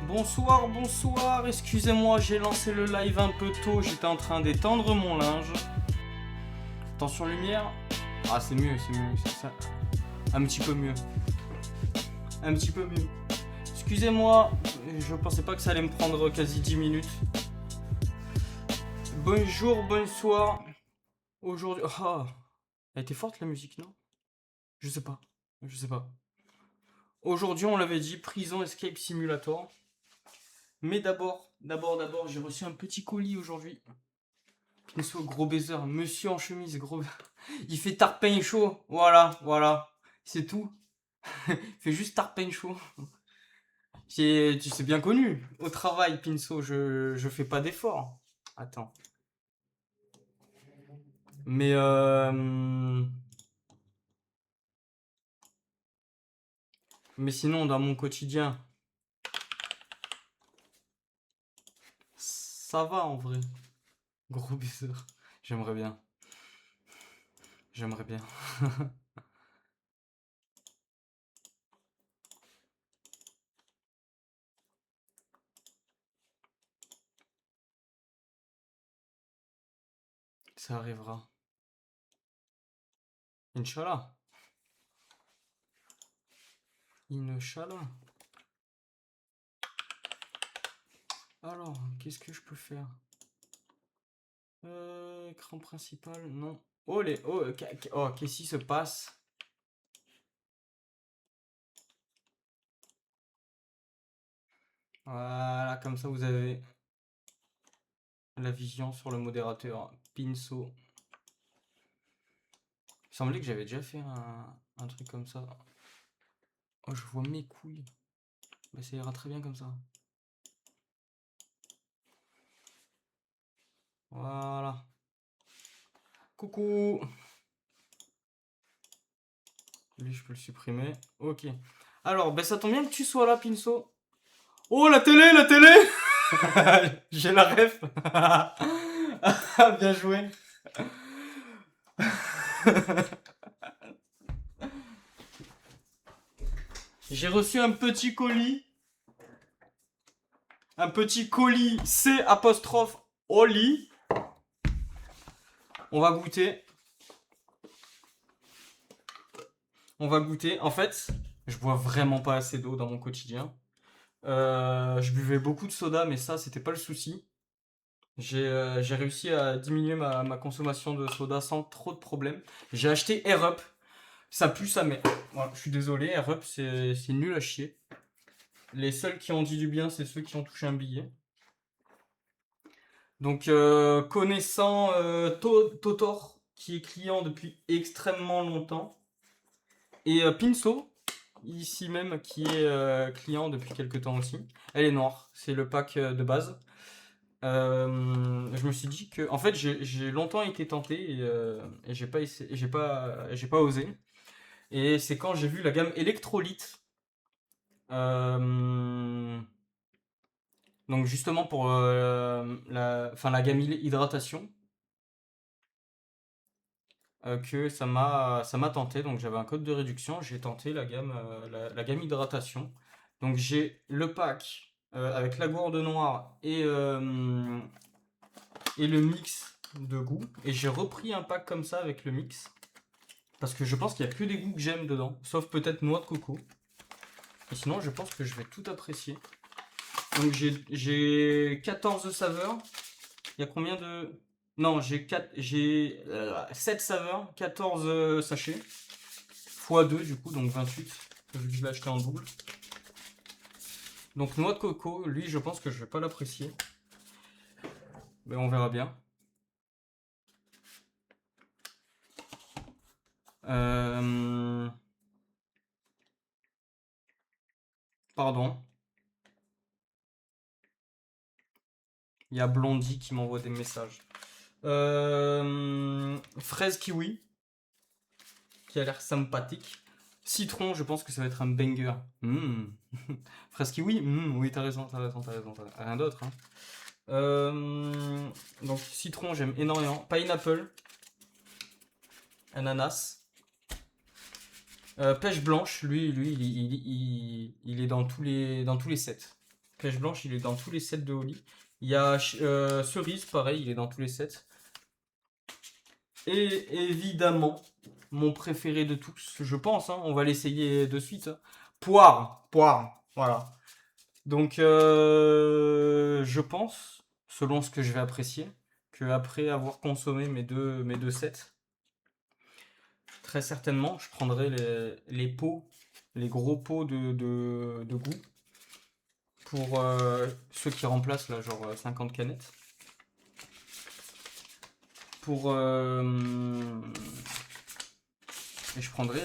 Bonsoir, bonsoir, excusez-moi, j'ai lancé le live un peu tôt, j'étais en train d'étendre mon linge. Attention lumière. Ah c'est mieux, c'est ça. Un petit peu mieux. Un petit peu mieux. Excusez-moi, je pensais pas que ça allait me prendre quasi 10 minutes. Bonjour, bonsoir. Aujourd'hui... Oh, elle était forte la musique, non? Je sais pas, je sais pas. Aujourd'hui on l'avait dit, Prison Escape Simulator. Mais d'abord, j'ai reçu un petit colis aujourd'hui. Pinceau, gros baiser, monsieur en chemise, gros. Il fait tarpin chaud, voilà. C'est tout. Il fait juste tarpin chaud. Tu sais bien connu. Au travail, Pinceau, je fais pas d'effort. Attends. Mais Mais sinon, dans mon quotidien, ça va en vrai. Gros baiser. J'aimerais bien. J'aimerais bien. Ça arrivera. Inch'Allah. Inch'Allah. Alors, qu'est-ce que je peux faire? Écran principal, non. Oh, qu'est-ce qui se passe? Voilà, comme ça vous avez la vision sur le modérateur Pinceau. Il semblait que j'avais déjà fait un truc comme ça. Oh, je vois mes couilles. Bah, ça ira très bien comme ça. Voilà. Coucou. Lui, je peux le supprimer. Ok. Alors, ben ça tombe bien que tu sois là, Pinceau. Oh, la télé, la télé. J'ai la ref. Bien joué. J'ai reçu un petit colis. Un petit colis C apostrophe Oli. On va goûter. On va goûter. En fait, je bois vraiment pas assez d'eau dans mon quotidien. Je buvais beaucoup de soda, mais ça, c'était pas le souci. J'ai réussi à diminuer ma consommation de soda sans trop de problèmes. J'ai acheté Air Up. Ça pue sa mère. Voilà, je suis désolé, Air Up, c'est nul à chier. Les seuls qui ont dit du bien, c'est ceux qui ont touché un billet. Donc, connaissant Totor, qui est client depuis extrêmement longtemps, et Pinceau, ici même, qui est client depuis quelques temps aussi. Elle est noire, c'est le pack de base. Je me suis dit que, en fait, j'ai longtemps été tenté et j'ai pas osé. Et c'est quand j'ai vu la gamme électrolyte. Donc justement pour la gamme hydratation, que ça m'a tenté. Donc j'avais un code de réduction, j'ai tenté la gamme la gamme hydratation. Donc j'ai le pack avec la gourde noire et le mix de goût. Et j'ai repris un pack comme ça avec le mix. Parce que je pense qu'il n'y a que des goûts que j'aime dedans. Sauf peut-être noix de coco. Et sinon, je pense que je vais tout apprécier. Donc j'ai 14 saveurs. Il y a combien de... Non, j'ai 7 saveurs, 14 sachets. X 2 du coup, donc 28. Vu que je l'ai acheté en double. Donc noix de coco, lui je pense que je vais pas l'apprécier. Mais on verra bien. Pardon. Il y a Blondie qui m'envoie des messages. Fraise kiwi. Qui a l'air sympathique. Citron, je pense que ça va être un banger. Fraise kiwi, oui, t'as raison. Rien d'autre. Hein. Donc citron, j'aime énormément. Pineapple. Ananas. Pêche blanche, lui il est dans tous les sets. Pêche blanche, il est dans tous les sets de Oli. Il y a cerise, pareil, il est dans tous les sets. Et évidemment, mon préféré de tous, je pense, hein, on va l'essayer de suite. Poire, voilà. Donc, je pense, selon ce que je vais apprécier, que après avoir consommé mes deux sets, très certainement, je prendrai les pots, les gros pots de goût pour ceux qui remplacent là, genre 50 canettes. Et je prendrai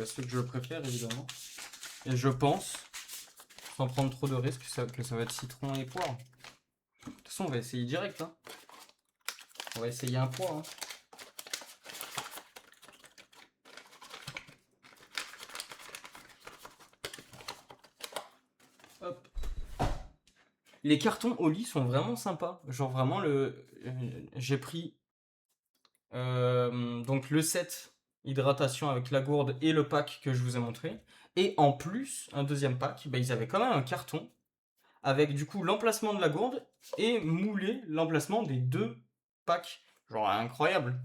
ceux que je préfère évidemment. Et je pense, sans prendre trop de risques, que ça va être citron et poire. De toute façon, on va essayer direct. Hein. On va essayer un poire. Hein. Hop. Les cartons Oli sont vraiment sympas. Genre vraiment, j'ai pris donc le set hydratation avec la gourde et le pack que je vous ai montré. Et en plus, un deuxième pack, ils avaient quand même un carton avec du coup l'emplacement de la gourde et moulé l'emplacement des deux packs. Genre incroyable.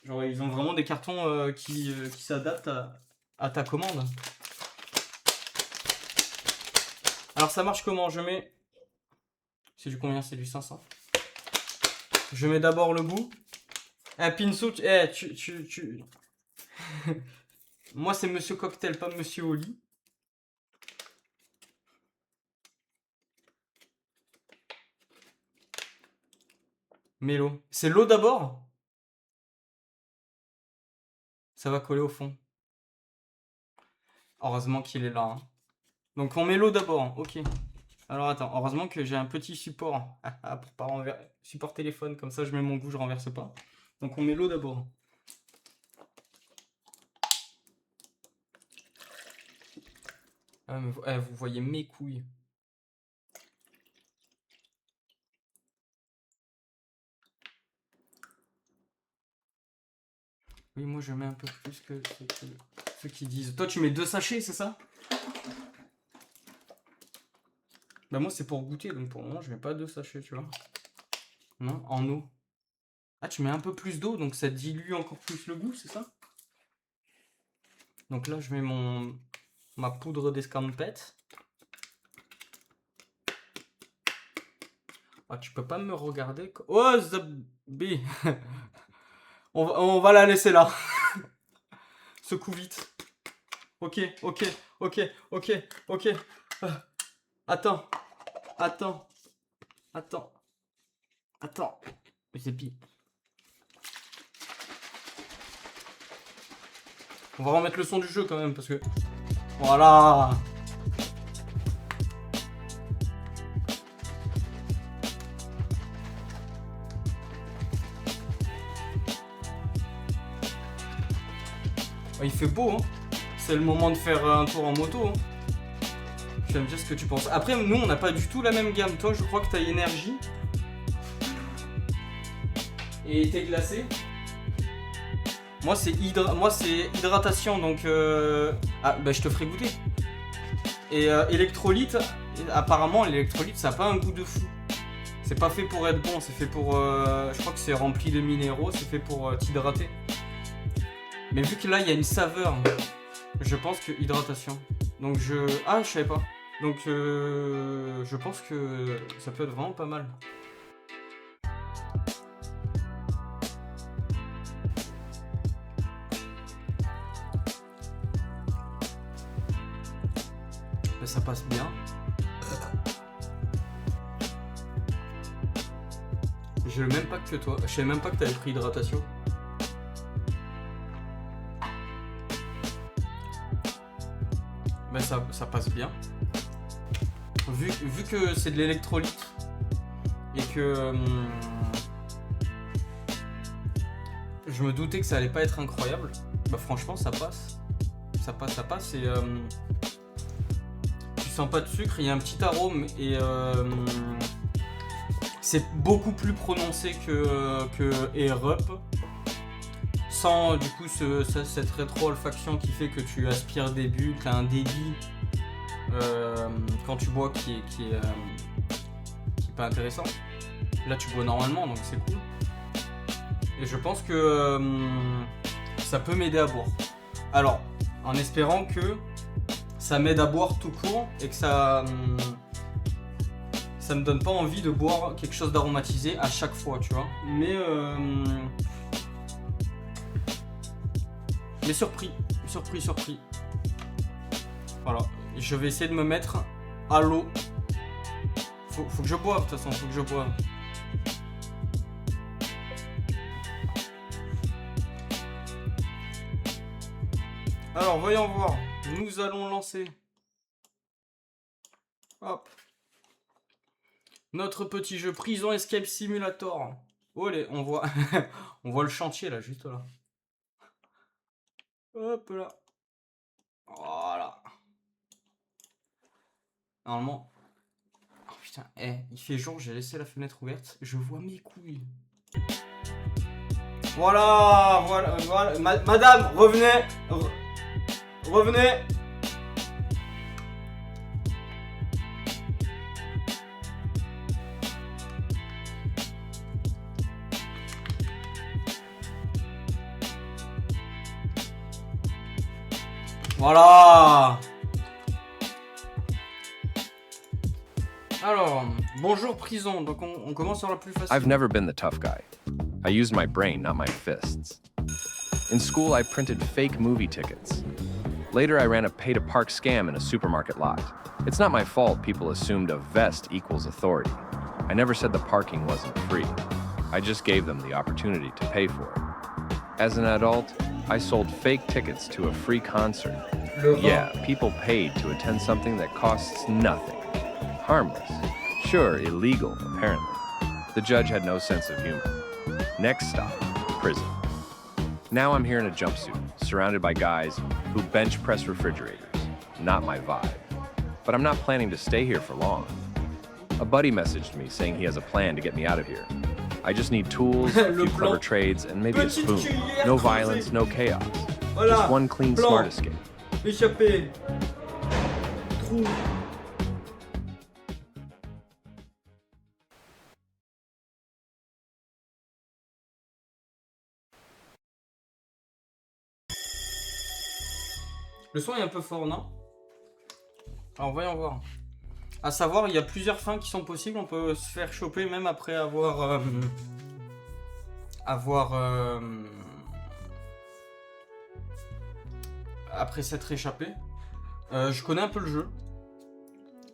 Genre ils ont vraiment des cartons qui s'adaptent à ta commande. Alors ça marche comment? Je mets... C'est du combien? C'est du 500. Je mets d'abord le goût. Pinceau, tu... Moi c'est Monsieur Cocktail, pas Monsieur Oli. Mais l'eau. C'est l'eau d'abord? Ça va coller au fond. Heureusement qu'il est là. Hein. Donc on met l'eau d'abord, ok. Alors attends, heureusement que j'ai un petit support pour pas renverser. Support téléphone, comme ça je mets mon goût, je renverse pas. Donc on met l'eau d'abord. Ah, mais vous voyez mes couilles. Oui, moi je mets un peu plus que ceux qui disent. Toi tu mets 2 sachets, c'est ça? Bah moi c'est pour goûter, donc pour moi je mets pas 2 sachets, tu vois. Non, en eau. Ah, tu mets un peu plus d'eau, donc ça dilue encore plus le goût, c'est ça? Donc là je mets ma poudre d'escampette. Ah, tu peux pas me regarder. Oh, Zabi. On va la laisser là. Secoue vite. Ok. Attends. Zabi. On va remettre le son du jeu quand même parce que... Voilà. Il fait beau, hein. C'est le moment de faire un tour en moto. Hein. J'aime bien ce que tu penses. Après, nous, on n'a pas du tout la même gamme. Toi, je crois que t'as énergie. Et t'es glacé. Moi, c'est hydratation, donc... Ah, bah, je te ferai goûter. Et électrolyte, apparemment, l'électrolyte, ça n'a pas un goût de fou. C'est pas fait pour être bon, c'est fait pour... je crois que c'est rempli de minéraux, c'est fait pour t'hydrater. Mais vu que là, il y a une saveur, je pense que hydratation. Donc Ah, je savais pas. Donc je pense que ça peut être vraiment pas mal. Mais ça passe bien. Je le même pas que toi. Je savais même pas que t'avais pris hydratation. Mais ça passe bien. Vu que c'est de l'électrolyte et que je me doutais que ça allait pas être incroyable, bah franchement ça passe. Ça passe et tu sens pas de sucre, il y a un petit arôme et c'est beaucoup plus prononcé que Air Up. Sans du coup cette rétro-olfaction qui fait que tu aspires des bulles, tu as un débit quand tu bois qui est pas intéressant. Là tu bois normalement donc c'est cool. Et je pense que ça peut m'aider à boire. Alors, en espérant que ça m'aide à boire tout court et que ça me donne pas envie de boire quelque chose d'aromatisé à chaque fois, tu vois. Mais surpris. Voilà, je vais essayer de me mettre à l'eau. Faut que je boive, de toute façon, faut que je boive. Alors, voyons voir. Nous allons lancer. Hop. Notre petit jeu Prison Escape Simulator. Oh, on voit... on voit le chantier, là, juste là. Hop là. Voilà. Normalement... Oh putain, il fait jour, j'ai laissé la fenêtre ouverte. Je vois mes couilles. Voilà. Madame, revenez. Revenez. Voilà. Alors, bonjour prison. Donc on commence sur la plus facile. I've never been the tough guy. I used my brain, not my fists. In school, I printed fake movie tickets. Later, I ran a pay-to-park scam in a supermarket lot. It's not my fault people assumed a vest equals authority. I never said the parking wasn't free. I just gave them the opportunity to pay for it. As an adult, I sold fake tickets to a free concert. Yeah, people paid to attend something that costs nothing. Harmless. Sure, illegal, apparently. The judge had no sense of humor. Next stop, prison. Now I'm here in a jumpsuit, surrounded by guys who bench press refrigerators. Not my vibe. But I'm not planning to stay here for long. A buddy messaged me saying he has a plan to get me out of here. I just need tools, a few clever trades, and maybe a spoon. No violence, no chaos. Just one clean, smart escape. Échappé. Trou. Le son est un peu fort, non? Alors voyons voir. À savoir, il y a plusieurs fins qui sont possibles. On peut se faire choper même après avoir après s'être échappé. Je connais un peu le jeu.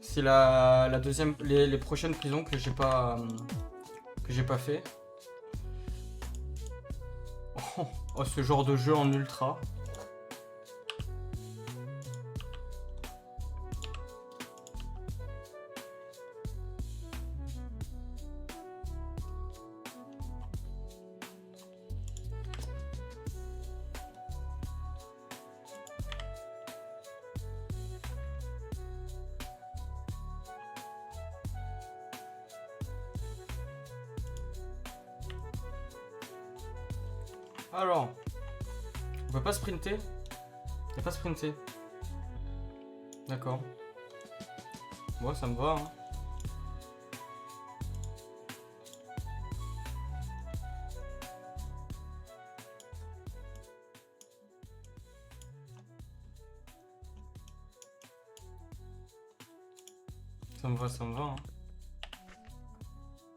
C'est la deuxième, les prochaines prisons que j'ai pas fait. Oh, ce genre de jeu en ultra. Alors, on peut pas sprinter? On peut pas sprinter. D'accord. Moi, ça me va. Hein. Ça me va, ça me va. Hein.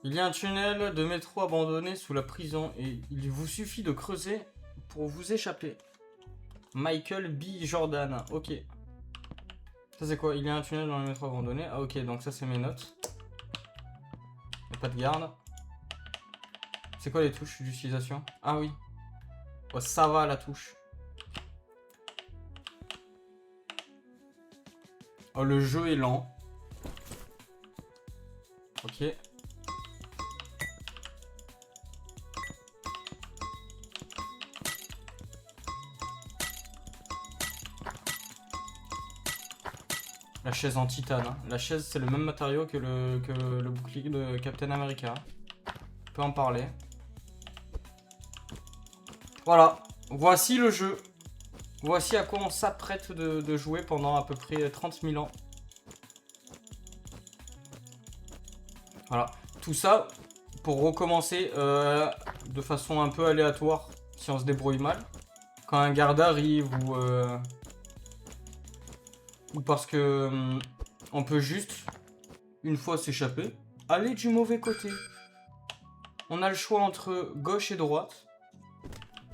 Il y a un tunnel de métro abandonné sous la prison et il vous suffit de creuser pour vous échapper. Michael B. Jordan. Ok. Ça c'est quoi? Il y a un tunnel dans le métro abandonné. Ah ok, donc ça c'est mes notes. Il n'y a pas de garde. C'est quoi les touches d'utilisation? Ah oui. Oh, ça va la touche. Oh, le jeu est lent. Ok. La chaise en titane. Hein. La chaise, c'est le même matériau que le bouclier de Captain America. On peut en parler. Voilà. Voici le jeu. Voici à quoi on s'apprête de jouer pendant à peu près 30 000 ans. Voilà. Tout ça pour recommencer de façon un peu aléatoire si on se débrouille mal. Quand un garde arrive ou parce que on peut juste, une fois s'échapper, aller du mauvais côté. On a le choix entre gauche et droite.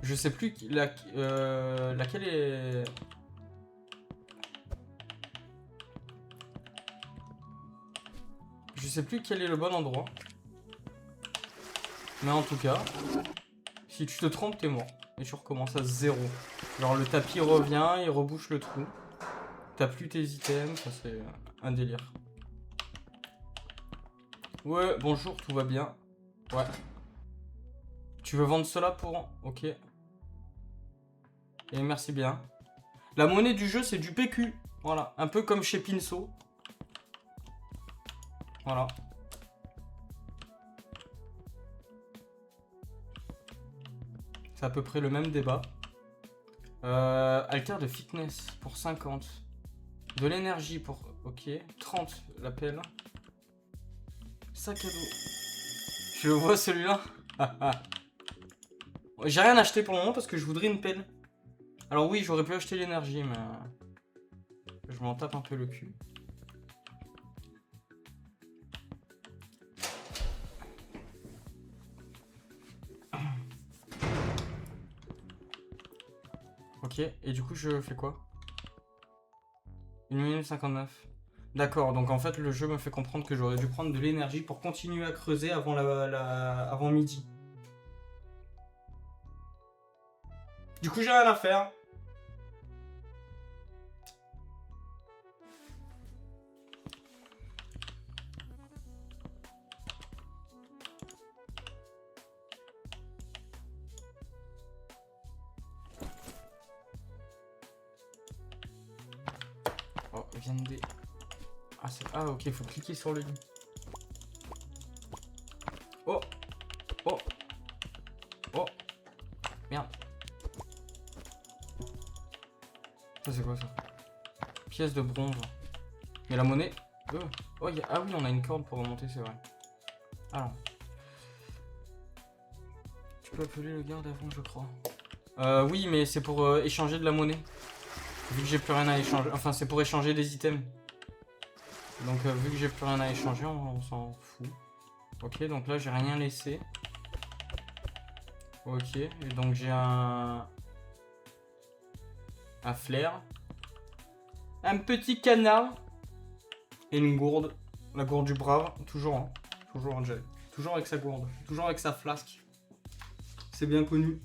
Je sais plus laquelle est... Je sais plus quel est le bon endroit. Mais en tout cas, si tu te trompes, t'es mort. Et tu recommences à 0. Genre le tapis revient, il rebouche le trou. T'as plus tes items, ça c'est un délire. Ouais, bonjour, tout va bien. Ouais. Tu veux vendre cela pour... Ok. Et merci bien. La monnaie du jeu, c'est du PQ. Voilà, un peu comme chez Pinso. Voilà. C'est à peu près le même débat. Alter de fitness pour 50. De l'énergie pour... Ok. 30, la pelle. Sac à dos. Je le vois celui-là. J'ai rien acheté pour le moment parce que je voudrais une pelle. Alors oui, j'aurais pu acheter l'énergie, mais... je m'en tape un peu le cul. Ok, et du coup je fais quoi? 1 minute 59. D'accord, donc en fait le jeu me fait comprendre que j'aurais dû prendre de l'énergie pour continuer à creuser avant, avant midi. Du coup j'ai rien à faire. Oh, viennent des... Ah ok, faut cliquer sur le lit. Oh. Oh. Oh. Merde. Ça c'est quoi ça? Pièce de bronze. Mais la monnaie... Oh, Ah oui, on a une corde pour remonter, c'est vrai. Alors. Tu peux appeler le garde avant, je crois. Oui, mais c'est pour échanger de la monnaie. Vu que j'ai plus rien à échanger. Enfin, c'est pour échanger des items. Donc, vu que j'ai plus rien à échanger, on s'en fout. Ok, donc là, j'ai rien laissé. Ok, et donc j'ai un flair. Un petit canard. Et une gourde. La gourde du brave. Toujours, hein. Toujours un gel. Toujours avec sa gourde. Toujours avec sa flasque. C'est bien connu.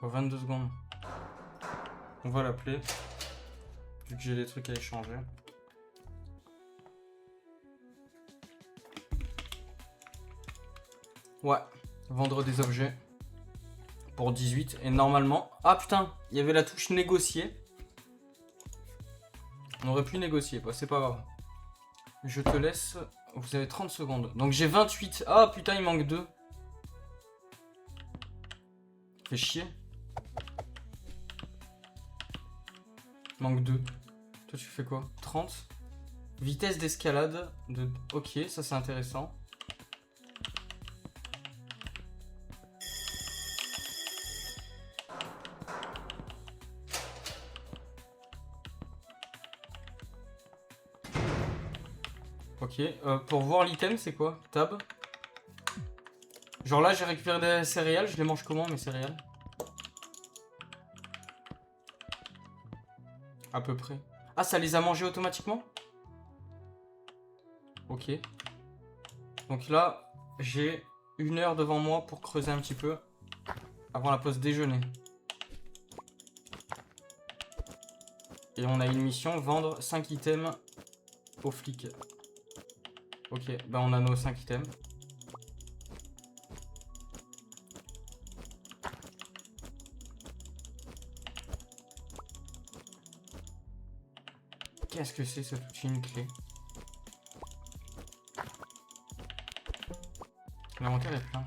Oh, 22 secondes. On va l'appeler. Vu que j'ai des trucs à échanger. Ouais. Vendre des objets. Pour 18. Et normalement... Ah putain, il y avait la touche négocier. On aurait pu négocier. Bah, c'est pas grave. Je te laisse... Vous avez 30 secondes. Donc j'ai 28. Ah putain, il manque 2. Fait chier. Il manque 2. Toi tu fais quoi? 30. Vitesse d'escalade de... Ok, ça c'est intéressant. Ok, pour voir l'item c'est quoi? Tab. Genre là j'ai récupéré des céréales, je les mange comment mes céréales? À peu près. Ah, ça les a mangés automatiquement? Ok. Donc là, j'ai 1 heure devant moi pour creuser un petit peu avant la pause déjeuner. Et on a une mission, vendre 5 items aux flics. Ok, bah on a nos 5 items. Qu'est-ce que c'est cet outil, une clé? L'inventaire est plein.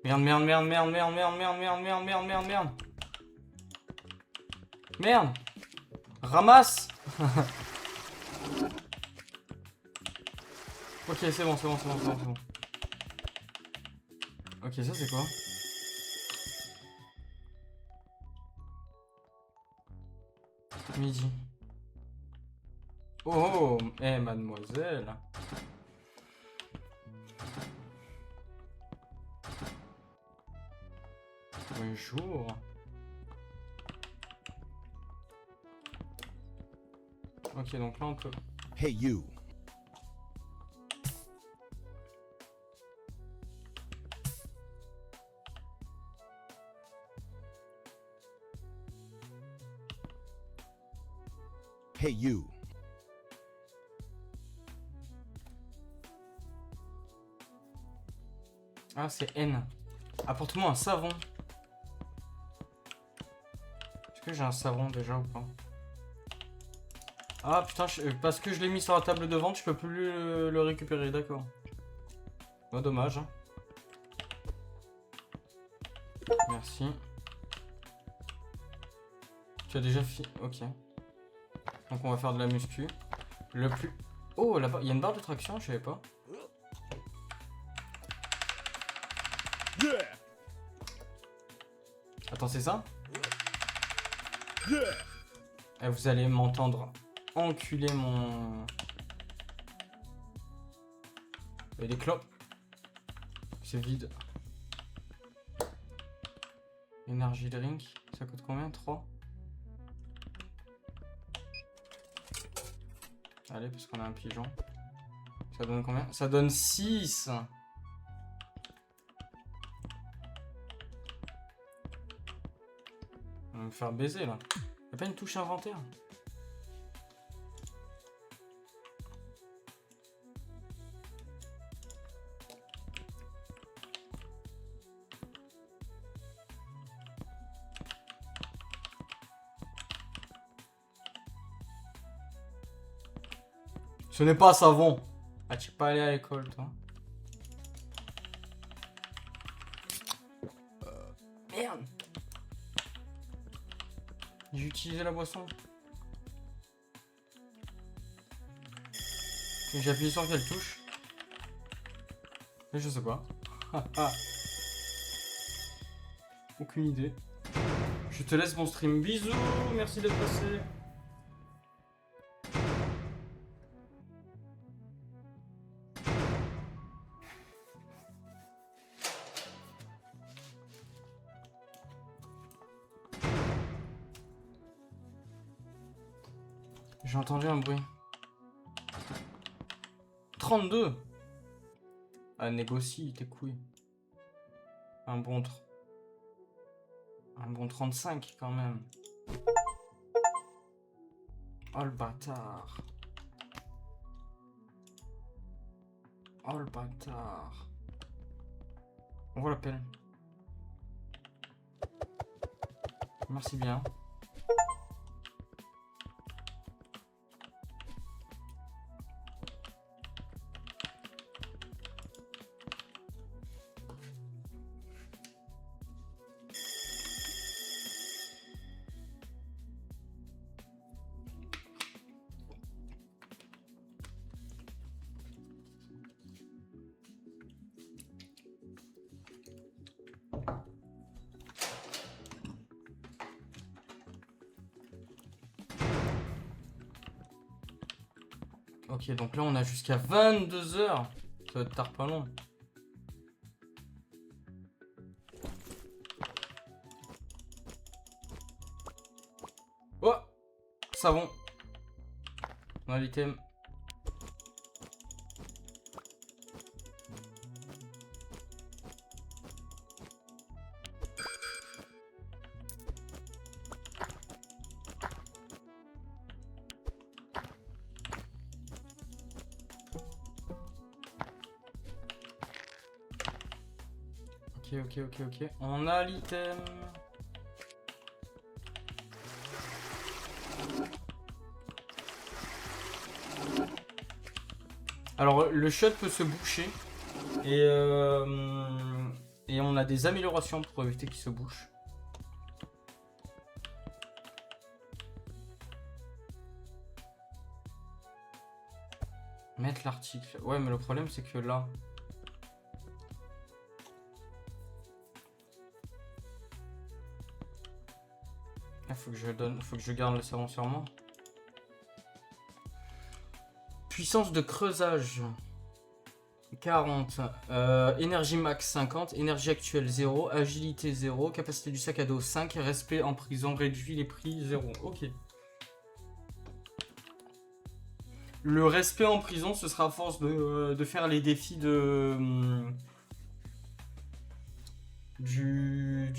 Merde, merde, merde, merde, merde, merde, merde, merde, merde, merde, merde, merde. Merde. Ramasse. Ok, c'est bon, c'est bon, c'est bon, c'est bon, c'est bon. Ok, ça c'est quoi? Midi. Oh, eh mademoiselle. Bonjour. Ok, donc là on peut... Hey, you. Hey, you. Ah, c'est N. Apporte-moi un savon. Est-ce que j'ai un savon déjà ou pas? Ah putain, parce que je l'ai mis sur la table de vente, je peux plus le récupérer, d'accord. Bah, dommage. Hein. Merci. Tu as déjà fini. Ok. Donc on va faire de la muscu. Le plus... Oh, là-bas, il y a une barre de traction, je savais pas. Attends, c'est ça? Et vous allez m'entendre enculer mon... Et les clopes. C'est vide. Energy drink. Ça coûte combien? 3. Allez, parce qu'on a un pigeon. Ça donne combien? Ça donne 6. On va me faire baiser là. Y'a pas une touche inventaire? Ce n'est pas savon. Ah, tu es pas allé à l'école, toi? Merde. J'ai utilisé la boisson. Et j'ai appuyé sur quelle touche? Et je sais pas. Aucune idée. Je te laisse mon stream. Bisous. Merci d'être passé. J'ai entendu un bruit. 32. Ah, négocie tes couilles. Un bon 35 quand même. Oh le bâtard. Oh le bâtard. On voit la pelle. Merci bien. Ok, donc là on a jusqu'à 22 h. Ça va être tard pas long. Oh, savon. On a l'item. Ok. On a l'item. Alors, le shot peut se boucher. Et Et on a des améliorations pour éviter qu'il se bouche. Mettre l'article. Ouais, mais le problème, c'est que là... Il faut que je garde le savon sur moi. Puissance de creusage 40, énergie max 50, énergie actuelle 0, agilité 0, capacité du sac à dos 5, respect en prison réduit, les prix 0. Ok. Le respect en prison, ce sera à force de faire les défis du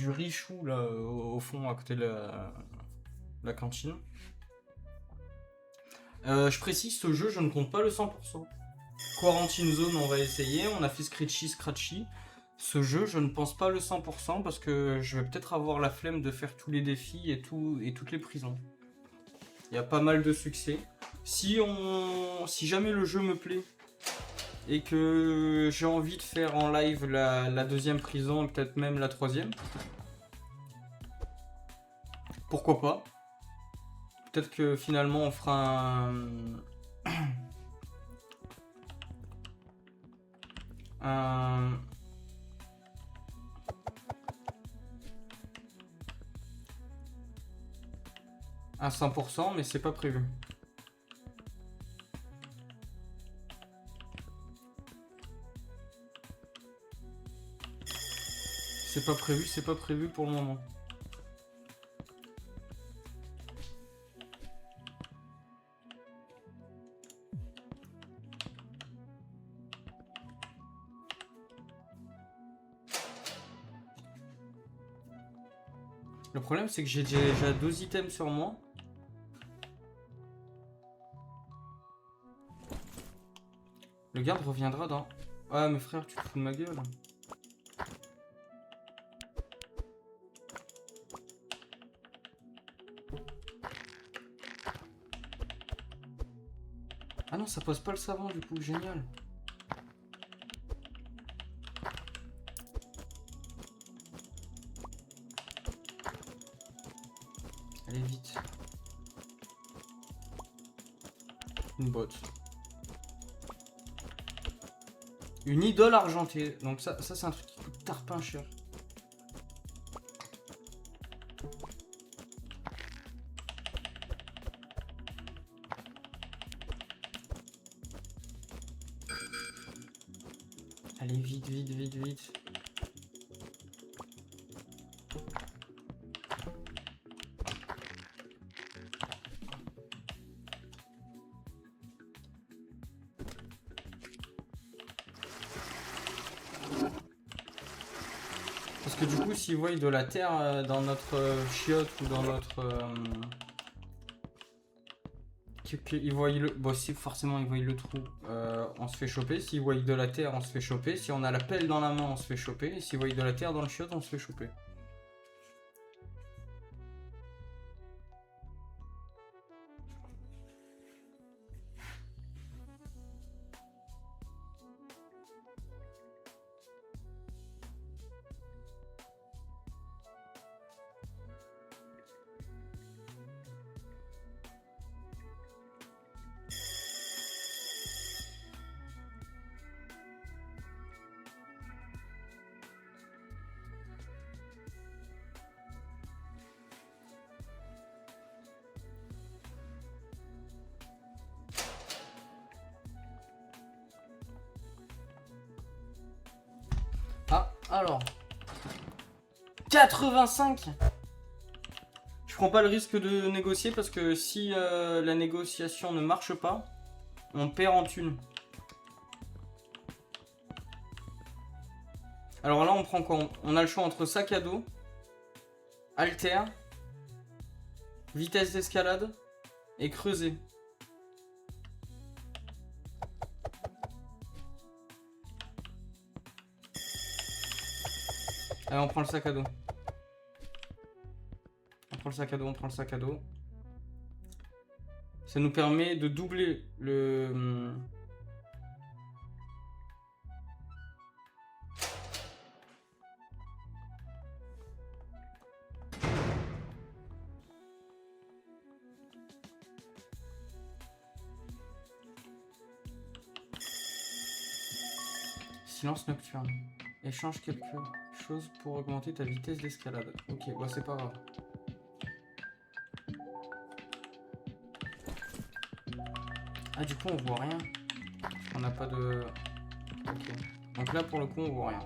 richou là au fond à côté de la cantine. Je précise, ce jeu, je ne compte pas le 100%. Quarantine Zone, on va essayer. On a fait Scratchy. Ce jeu, je ne pense pas le 100% parce que je vais peut-être avoir la flemme de faire tous les défis et toutes les prisons. Il y a pas mal de succès. Si jamais le jeu me plaît et que j'ai envie de faire en live la deuxième prison et peut-être même la troisième, pourquoi pas? Peut-être que finalement on fera un 100%, mais c'est pas prévu. C'est pas prévu pour le moment. Le problème, c'est que j'ai déjà 2 items sur moi. Le garde reviendra dans... Ah, mais frère, tu te fous de ma gueule. Ah non, ça pose pas le savon, du coup. Génial. Allez, vite. Une botte. Une idole argentée. Donc ça c'est un truc qui coûte tarpin cher. Allez, vite, vite, vite, vite. Parce que du coup, s'ils voient de la terre dans notre chiotte ou dans notre... ils voient le... Bon, si forcément ils voient le trou, on se fait choper. S'ils voient de la terre, on se fait choper. Si on a la pelle dans la main, on se fait choper. Et s'ils voient de la terre dans le chiotte, on se fait choper. Ah, alors. 85. Je prends pas le risque de négocier parce que si la négociation ne marche pas, on perd en thunes. Alors là, on prend quoi? On a le choix entre sac à dos, halter, vitesse d'escalade et creuser. Allez, on prend le sac à dos. On prend le sac à dos, on prend le sac à dos. Ça nous permet de doubler le... Silence nocturne. Échange quelque chose pour augmenter ta vitesse d'escalade. Ok, bah c'est pas grave. Ah, du coup, on voit rien. On n'a pas de... Ok. Donc là, pour le coup, on voit rien.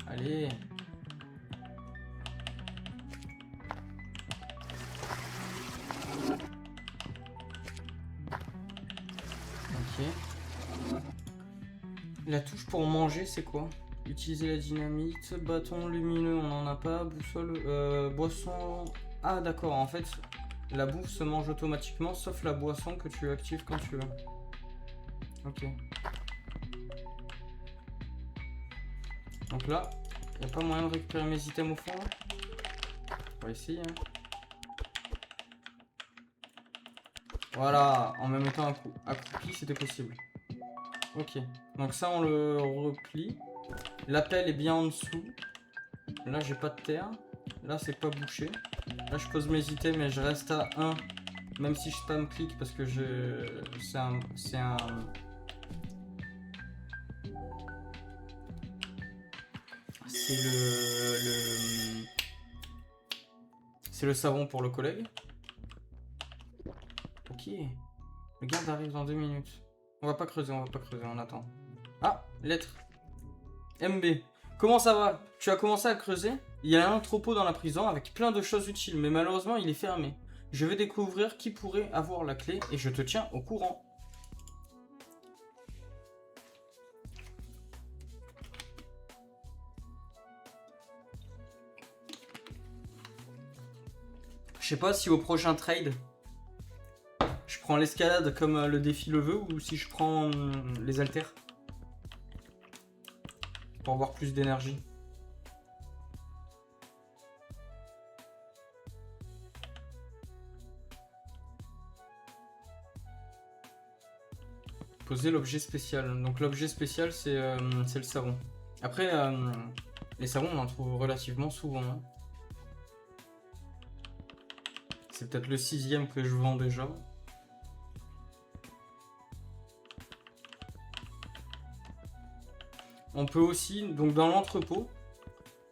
Allez. Ok. La touche pour manger, c'est quoi? Utiliser la dynamite, bâton lumineux, on n'en a pas, boussole, boisson... Ah d'accord, en fait, la bouffe se mange automatiquement, sauf la boisson que tu actives quand tu veux. Ok. Donc là, il n'y a pas moyen de récupérer mes items au fond là? On va essayer. Hein. Voilà, en même temps accroupi, c'était possible. Ok, donc ça on le replie. L'appel est bien en dessous. Là j'ai pas de terre. Là c'est pas bouché. Là je pose mes items et je reste à 1. Même si je spam clic parce que c'est un... C'est le savon pour le collègue. Ok. Le garde arrive dans 2 minutes. On va pas creuser, on attend. Ah, lettre. MB. Comment ça va? Tu as commencé à creuser? Il y a un entrepôt dans la prison avec plein de choses utiles, mais malheureusement il est fermé. Je vais découvrir qui pourrait avoir la clé et je te tiens au courant. Je sais pas si au prochain trade, je prends l'escalade comme le défi le veut ou si je prends les haltères. Pour avoir plus d'énergie. Poser l'objet spécial. Donc l'objet spécial c'est le savon. Après les savons on en trouve relativement souvent. Hein. C'est peut-être le 6e que je vends déjà. On peut aussi, donc dans l'entrepôt,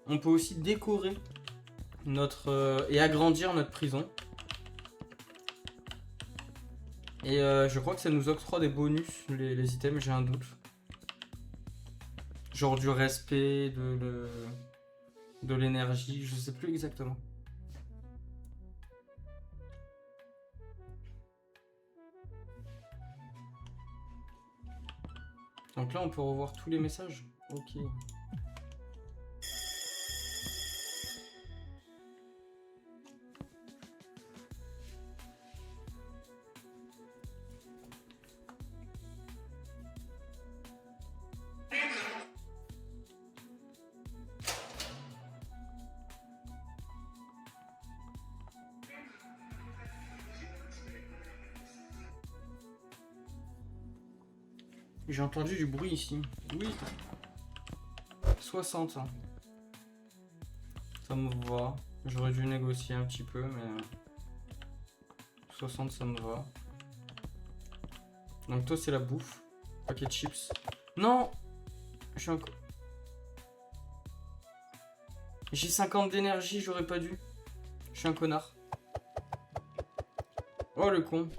on peut aussi décorer notre et agrandir notre prison. Et je crois que ça nous octroie des bonus, les items, j'ai un doute. Genre du respect, de l'énergie, je sais plus exactement. Donc là on peut revoir tous les messages. Ok. J'ai entendu du bruit ici. Oui. 60. Ça me va. J'aurais dû négocier un petit peu, mais 60 ça me va. Donc toi c'est la bouffe. Paquet de chips. Non. Je suis encore... J'ai 50 d'énergie, j'aurais pas dû. Je suis un connard. Oh le con.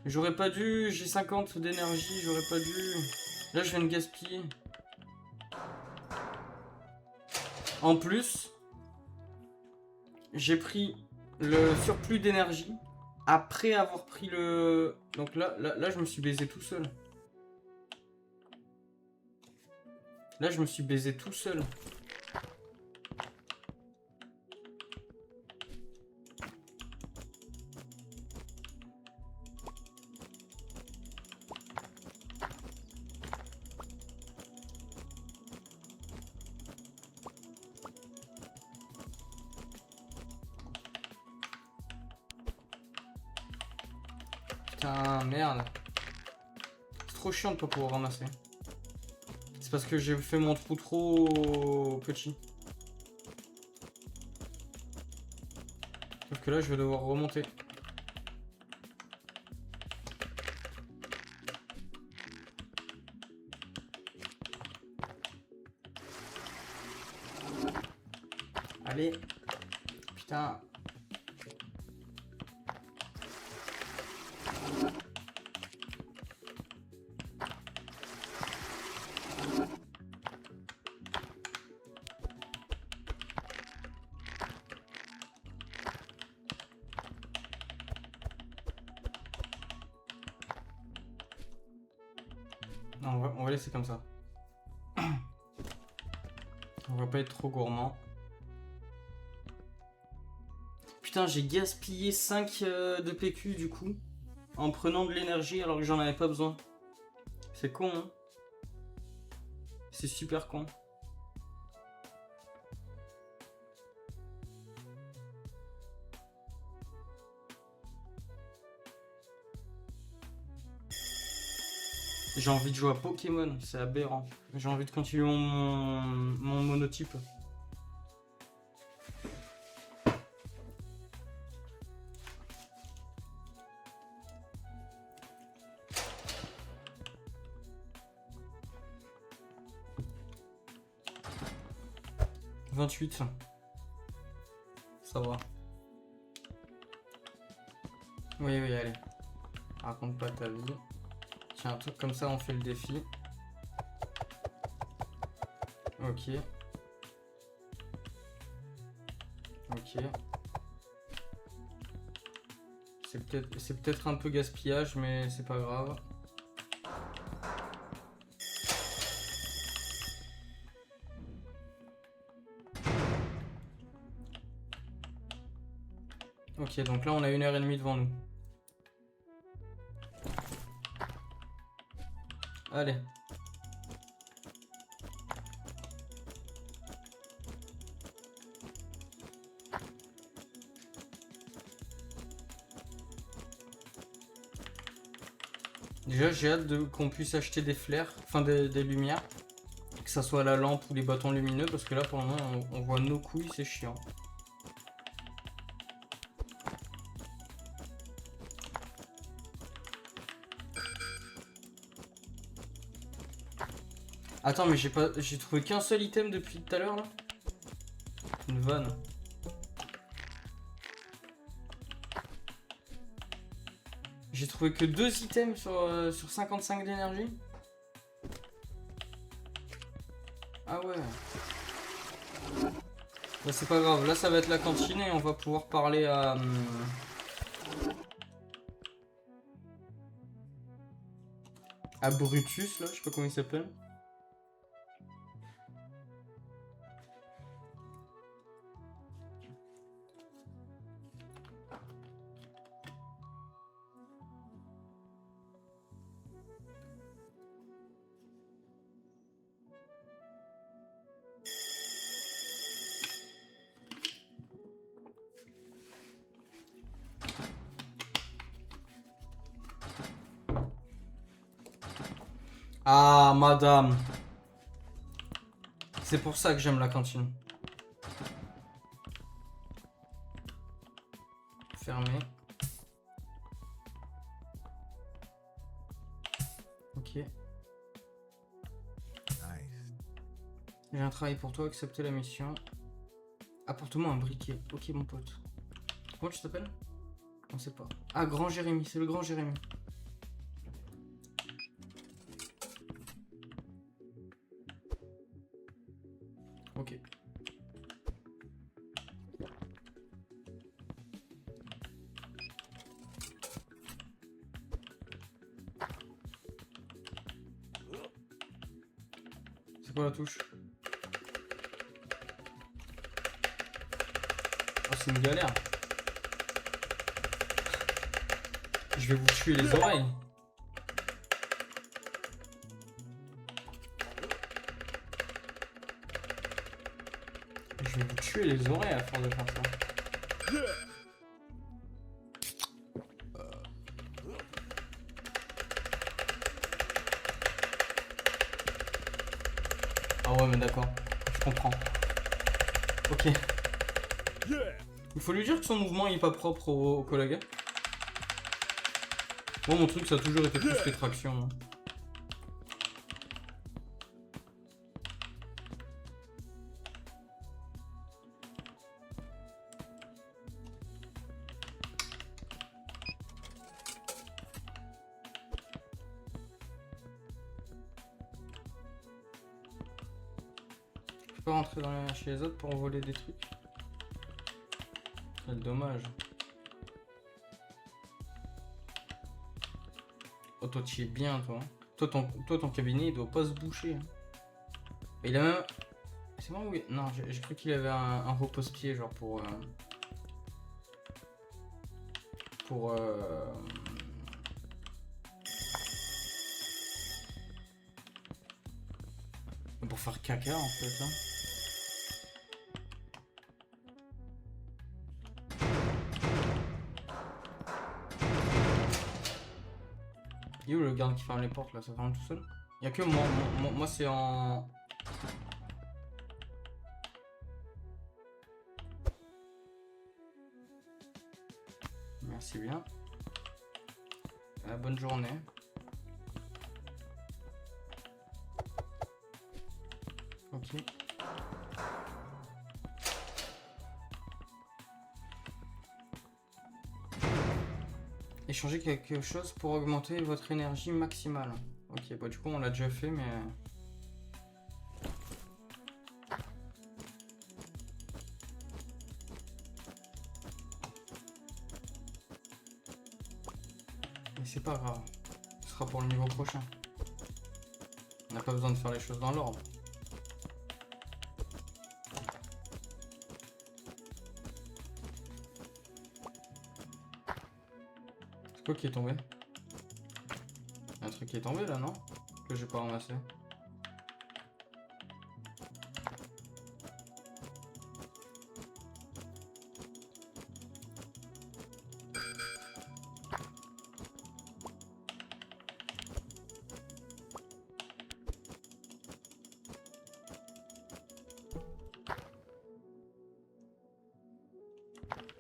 J'aurais pas dû, j'ai 50 d'énergie, j'aurais pas dû. Là je viens de gaspiller. En plus, j'ai pris le surplus d'énergie après avoir pris le... Donc là, je me suis baisé tout seul. Là, je me suis baisé tout seul. Putain, merde. C'est trop chiant de pas pouvoir ramasser. C'est parce que j'ai fait mon trou trop petit. Sauf que là, je vais devoir remonter. Allez. Putain. Non, on va laisser comme ça. On va pas être trop gourmand. Putain, j'ai gaspillé 5 de PQ du coup. En prenant de l'énergie alors que j'en avais pas besoin. C'est con, hein. C'est super con. J'ai envie de jouer à Pokémon, c'est aberrant. J'ai envie de continuer mon monotype. « 28. Ça va. Oui, allez. Raconte pas ta vie. Tiens, un truc comme ça, on fait le défi. Ok. Ok. C'est peut-être un peu gaspillage, mais c'est pas grave. Ok, donc là, on a 1h30 devant nous. Allez. Déjà, j'ai hâte qu'on puisse acheter des flares, enfin des lumières. Que ça soit la lampe ou les bâtons lumineux, parce que là, pour le moment, on voit nos couilles, c'est chiant. Attends, mais j'ai trouvé qu'un seul item depuis tout à l'heure là. Une vanne. J'ai trouvé que 2 items sur 55 d'énergie. Ah ouais. Bah, c'est pas grave, là ça va être la cantine et on va pouvoir parler à Brutus là, je sais pas comment il s'appelle. Ah, madame. C'est pour ça que j'aime la cantine. Fermé. Ok. Nice. J'ai un travail pour toi, accepter la mission. Apporte-moi un briquet. Ok, mon pote. Comment tu t'appelles? On sait pas. Ah, Grand Jérémy, c'est le Grand Jérémy. Ok. quoi la touche? Oh, c'est une galère. Je vais vous tuer les oreilles. Je vais vous tuer les oreilles à force de faire ça. Ah ouais, mais d'accord. Je comprends. Ok. Il faut lui dire que son mouvement il est pas propre au collègue. Moi, mon truc, ça a toujours été plus les tractions. Hein. Je peux pas rentrer chez les autres pour voler des trucs. Quel dommage. Oh, toi, tu es bien, toi. Toi, ton cabinet, il doit pas se boucher. Hein. Et il a même... C'est moi oui. Non, j'ai cru qu'il avait un repose-pied, genre pour... Pour faire caca, en fait, hein. Il est où le garde qui ferme les portes là? Ça ferme tout seul? Il y a que moi. Moi c'est en... Merci bien. Bonne journée. Ok. Échanger quelque chose pour augmenter votre énergie maximale. Ok, bah du coup on l'a déjà fait, mais... Mais c'est pas grave. Ce sera pour le niveau prochain. On n'a pas besoin de faire les choses dans l'ordre. C'est quoi qui est tombé? Il y a un truc qui est tombé là, non? Que j'ai pas ramassé.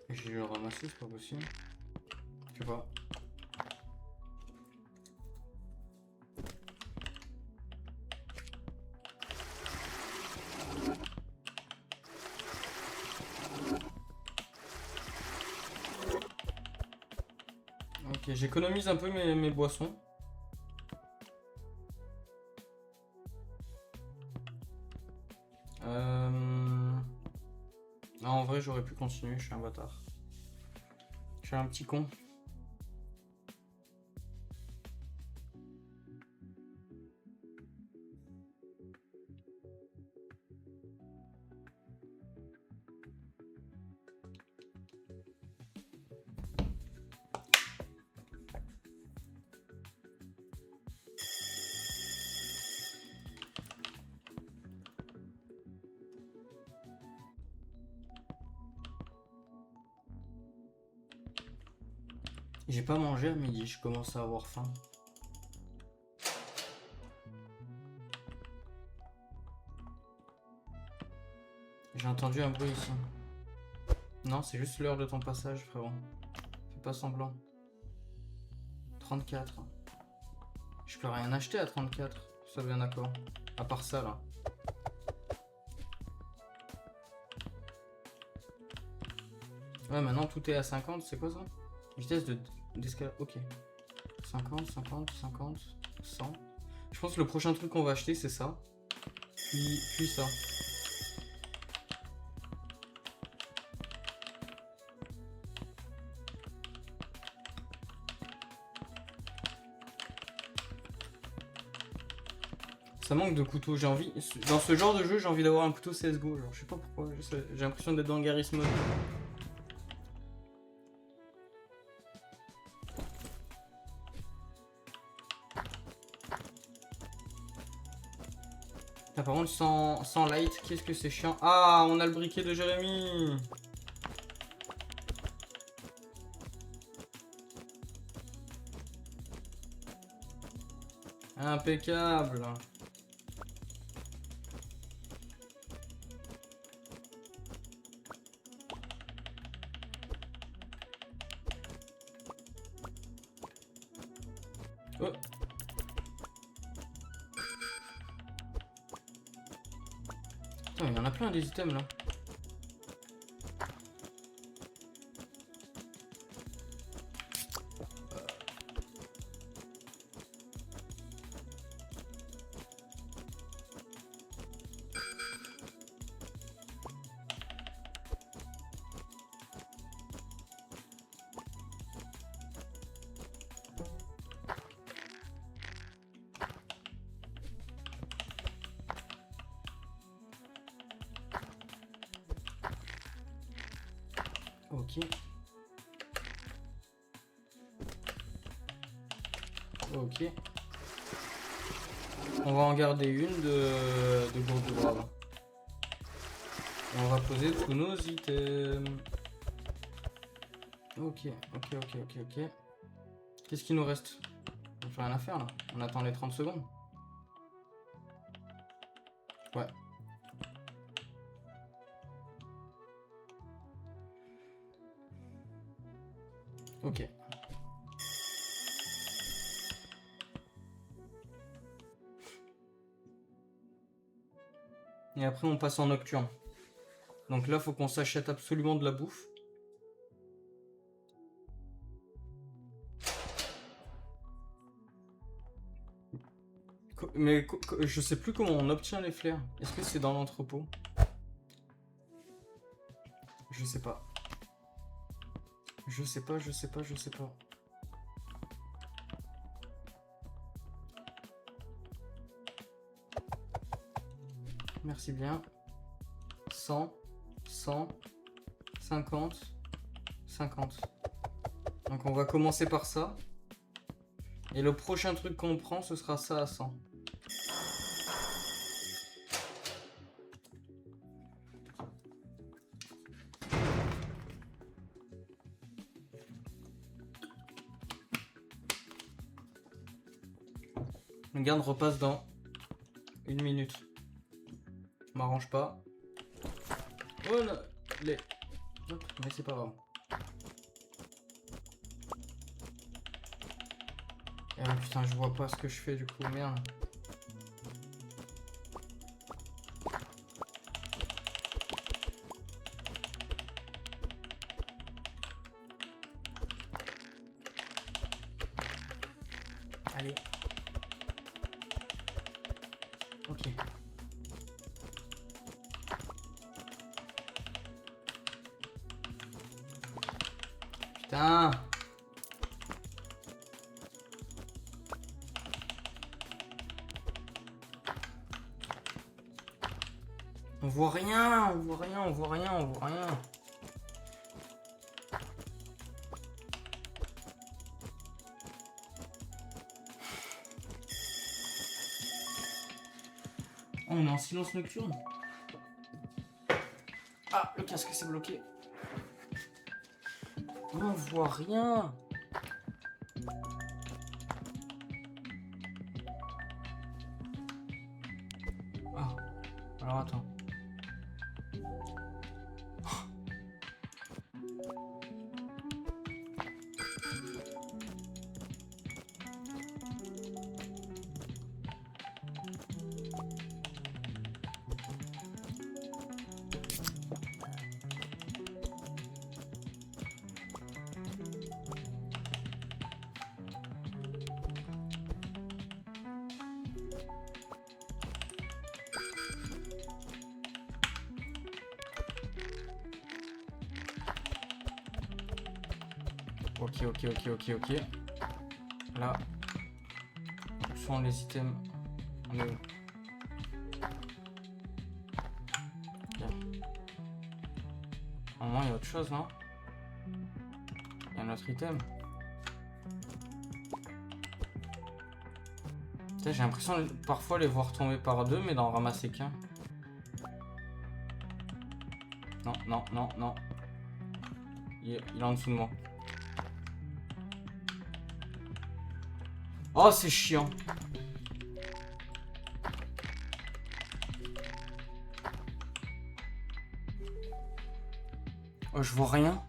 J'ai dû le ramasser, c'est pas possible. Je sais pas. Ok, j'économise un peu mes boissons. Non, en vrai, j'aurais pu continuer, je suis un bâtard. Je suis un petit con. J'ai pas mangé à midi, je commence à avoir faim. J'ai entendu un bruit ici. Non, c'est juste l'heure de ton passage, frérot. Fais pas semblant. 34. Je peux rien acheter à 34. Ça bien d'accord. À part ça, là. Ouais, maintenant tout est à 50. C'est quoi ça? Vitesse d'escalade. Ok. 50, 50, 50, 100. Je pense que le prochain truc qu'on va acheter, c'est ça. Puis ça. Ça manque de couteaux. J'ai envie. Dans ce genre de jeu, j'ai envie d'avoir un couteau CSGO. Genre, je sais pas pourquoi. J'ai l'impression d'être dans Garry's Mod. Ah, par contre, sans light, qu'est-ce que c'est chiant. Ah, on a le briquet de Jérémy. Impeccable. Oh. Putain, il y en a plein des items là. Ok. Ok. On va en garder une de gourde brave. On va poser tous nos items. Ok. Qu'est-ce qu'il nous reste? On fait rien à faire là. On attend les 30 secondes. Ouais. Ok. Et après on passe en nocturne. Donc là faut qu'on s'achète absolument de la bouffe. Mais je sais plus comment on obtient les flares. Est-ce que c'est dans l'entrepôt? Je sais pas. Je sais pas. Merci bien. 100, 50, 50. Donc on va commencer par ça. Et le prochain truc qu'on prend, ce sera ça à 100. Le garde repasse dans 1 minute. Je m'arrange pas. Oh là, les... Hop, mais c'est pas grave. Ah putain, je vois pas ce que je fais du coup, merde. Allez. Ok. Putain. On voit rien. Oh, on est en silence nocturne. Ah, le casque s'est bloqué. On voit rien. Ah, alors attends. Ok. Là, où sont les items? On est où? Normalement, il y a autre chose, non? Il y a un autre item. J'ai l'impression de parfois les voir tomber par deux, mais d'en ramasser qu'un. Non, non, non, non. Il est en dessous de moi. Oh, c'est chiant. Oh, je vois rien.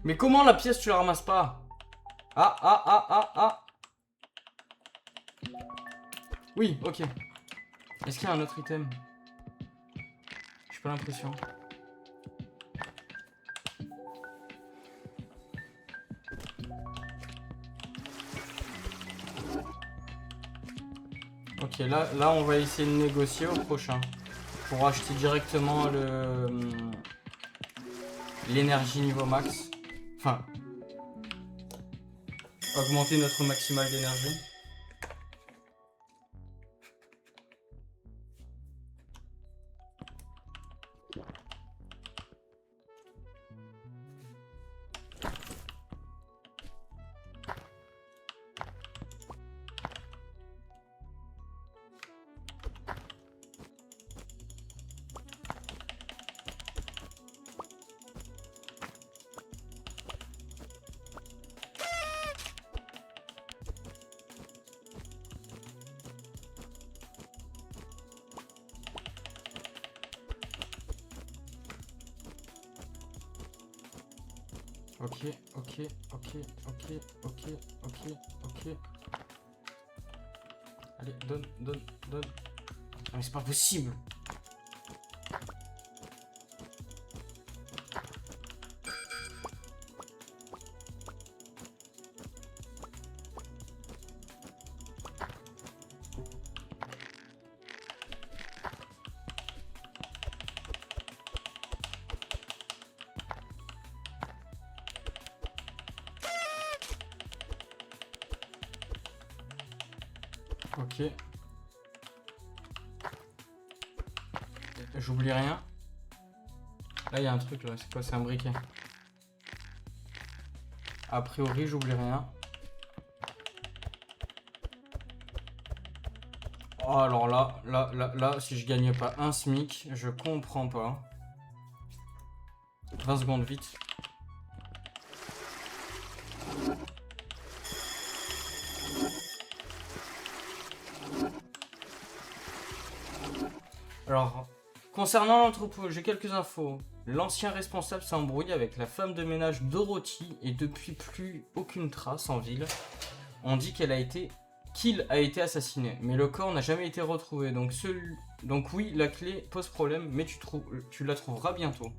Mais comment la pièce tu la ramasses pas? Ah, ah, ah, ah, ah. Oui, ok. Est-ce qu'il y a un autre item? J'ai pas l'impression. Ok, là on va essayer de négocier au prochain. Pour acheter directement l'énergie niveau max. Enfin, augmenter notre maximal d'énergie. Ok, ok, ok, ok, ok, ok, ok. Allez, donne, donne, donne. Ah, mais c'est pas possible. Ok. J'oublie rien. Là, il y a un truc, là. C'est quoi? C'est un briquet. A priori, j'oublie rien. Oh, alors là, si je gagne pas un SMIC, je comprends pas. 20 secondes, vite. Alors, concernant l'entrepôt, j'ai quelques infos. L'ancien responsable s'est embrouillé avec la femme de ménage Dorothy et depuis plus aucune trace en ville. On dit qu'il a été assassiné, mais le corps n'a jamais été retrouvé. Donc oui, la clé pose problème, mais tu la trouveras bientôt.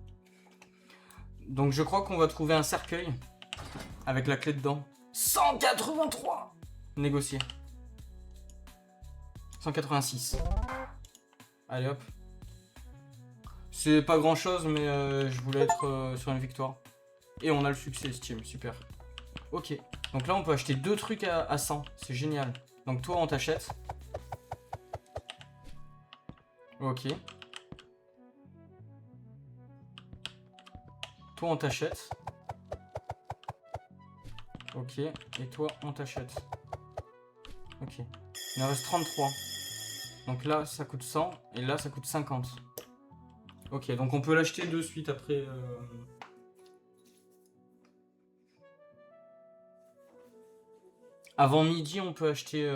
Donc je crois qu'on va trouver un cercueil avec la clé dedans. 183 négocier. 186. Allez hop. C'est pas grand chose, mais je voulais être sur une victoire. Et on a le succès, Steam, super. Ok, donc là on peut acheter deux trucs à 100, c'est génial. Donc toi on t'achète. Ok. Toi on t'achète. Ok, et toi on t'achète. Ok, il en reste 33. Donc là ça coûte 100 et là ça coûte 50. Ok, donc on peut l'acheter de suite après. Avant midi, on peut acheter.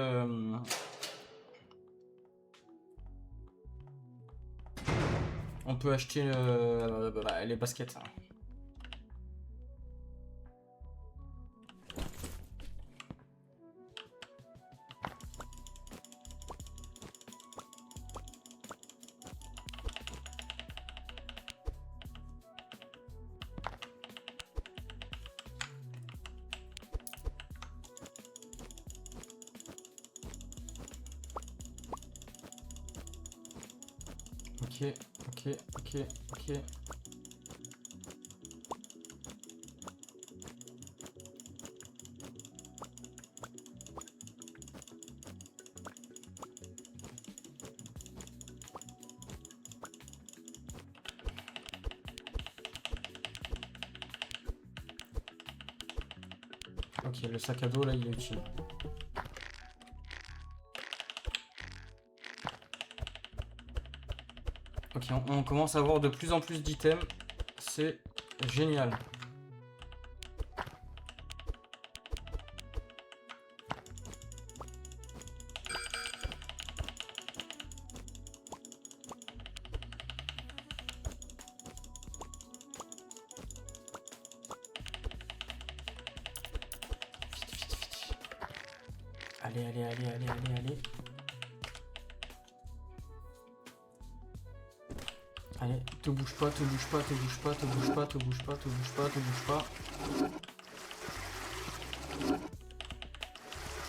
On peut acheter les baskets. Ok, ok, ok, ok. Ok, le sac à dos là il est utile. Ok, on commence à avoir de plus en plus d'items. C'est génial. Allez, allez, allez, allez, allez, allez. Allez, te bouge pas, te bouge pas, te bouge pas, te bouge pas, te bouge pas, te bouge pas, te bouge pas.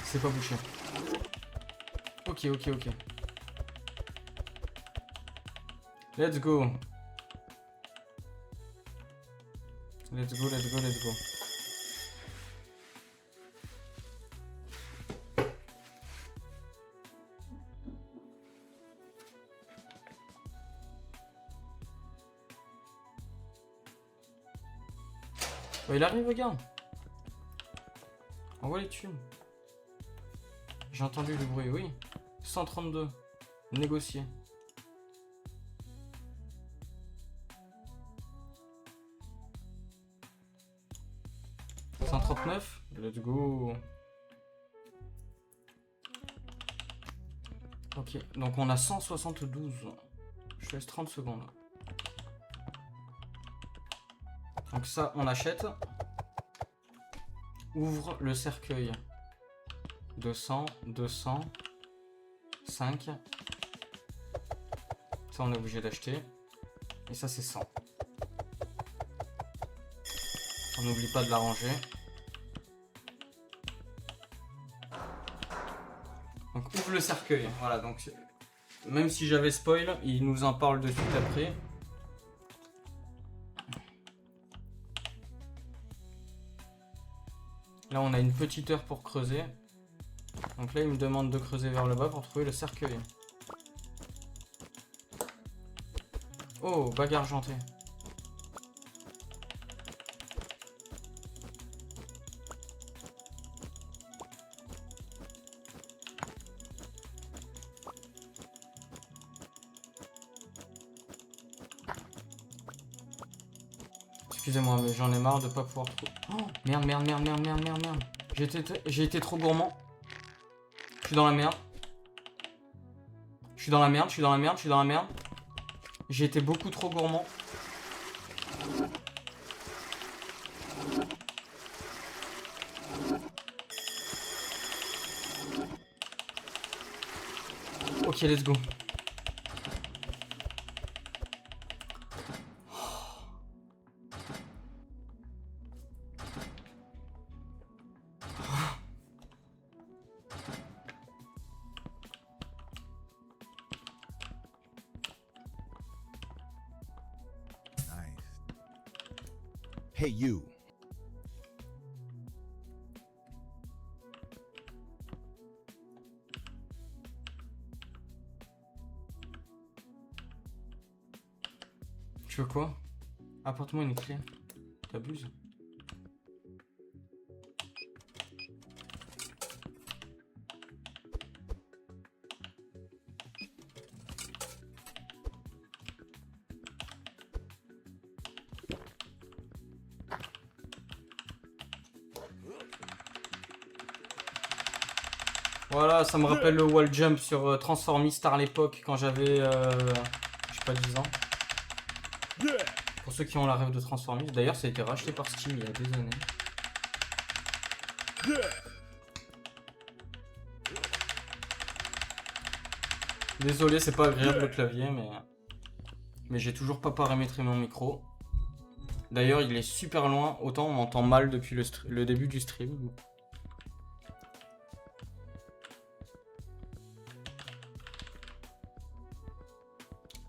C'est pas bouché. Ok, ok, ok. Let's go. Let's go, let's go, let's go. Oh, il arrive, regarde. Envoie les thunes. J'ai entendu du bruit, oui. 132. Négocier. « 139. Let's go. Ok, donc on a 172. Je laisse 30 secondes. Donc ça, on achète. Ouvre le cercueil. 200, 200, 5. Ça, on est obligé d'acheter. Et ça, c'est 100. On n'oublie pas de la ranger. Donc ouvre le cercueil. Voilà, donc même si j'avais spoil, il nous en parle de suite après. Là, on a une petite heure pour creuser. Donc là, il me demande de creuser vers le bas pour trouver le cercueil. Oh, bague argentée. Excusez-moi, mais j'en ai marre de pas pouvoir trouver. Oh, merde, merde, merde, merde, merde, merde, merde. J'ai été trop gourmand. Je suis dans la merde. Je suis dans la merde, je suis dans la merde, je suis dans la merde. J'ai été beaucoup trop gourmand. Ok, let's go. Hey, you. Tu veux quoi? Apporte-moi une clé. T'abuses. Voilà, ça me rappelle le wall jump sur Transformistar à l'époque quand j'avais, je sais pas, 10 ans. Pour ceux qui ont la rêve de Transformist. D'ailleurs, ça a été racheté par Steam il y a des années. Désolé, c'est pas agréable le clavier, mais j'ai toujours pas paramétré mon micro. D'ailleurs, il est super loin, autant on m'entend mal depuis le début du stream.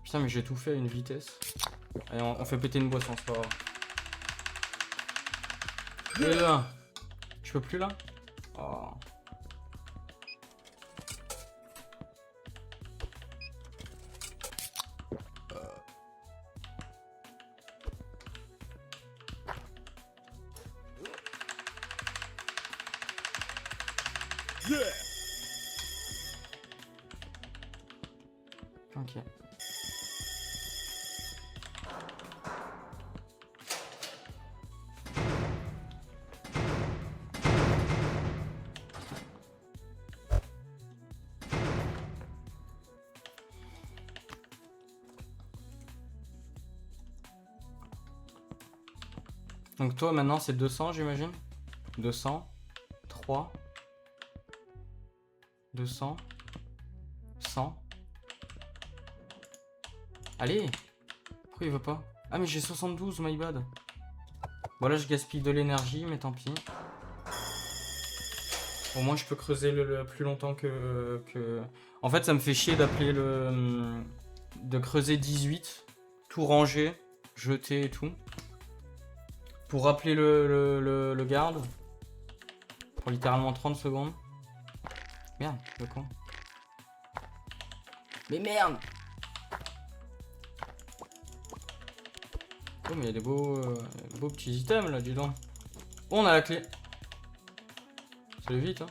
Putain, mais j'ai tout fait à une vitesse. Allez, on fait péter une boisson, c'est pas grave. Et là, je peux plus là? Oh. Ok. Donc toi maintenant c'est 200 j'imagine. 200, 3, 200, 100. Allez! Pourquoi il veut pas? Ah mais j'ai 72, my bad. Bon là je gaspille de l'énergie mais tant pis. Au moins je peux creuser le plus longtemps que... En fait ça me fait chier d'appeler le... de creuser 18, tout ranger, jeter et tout. Pour appeler le garde. Pour littéralement 30 secondes. Merde, le con. Mais merde! Oh mais il y a des beaux petits items là, dis donc. Oh, on a la clé. Ça va vite hein.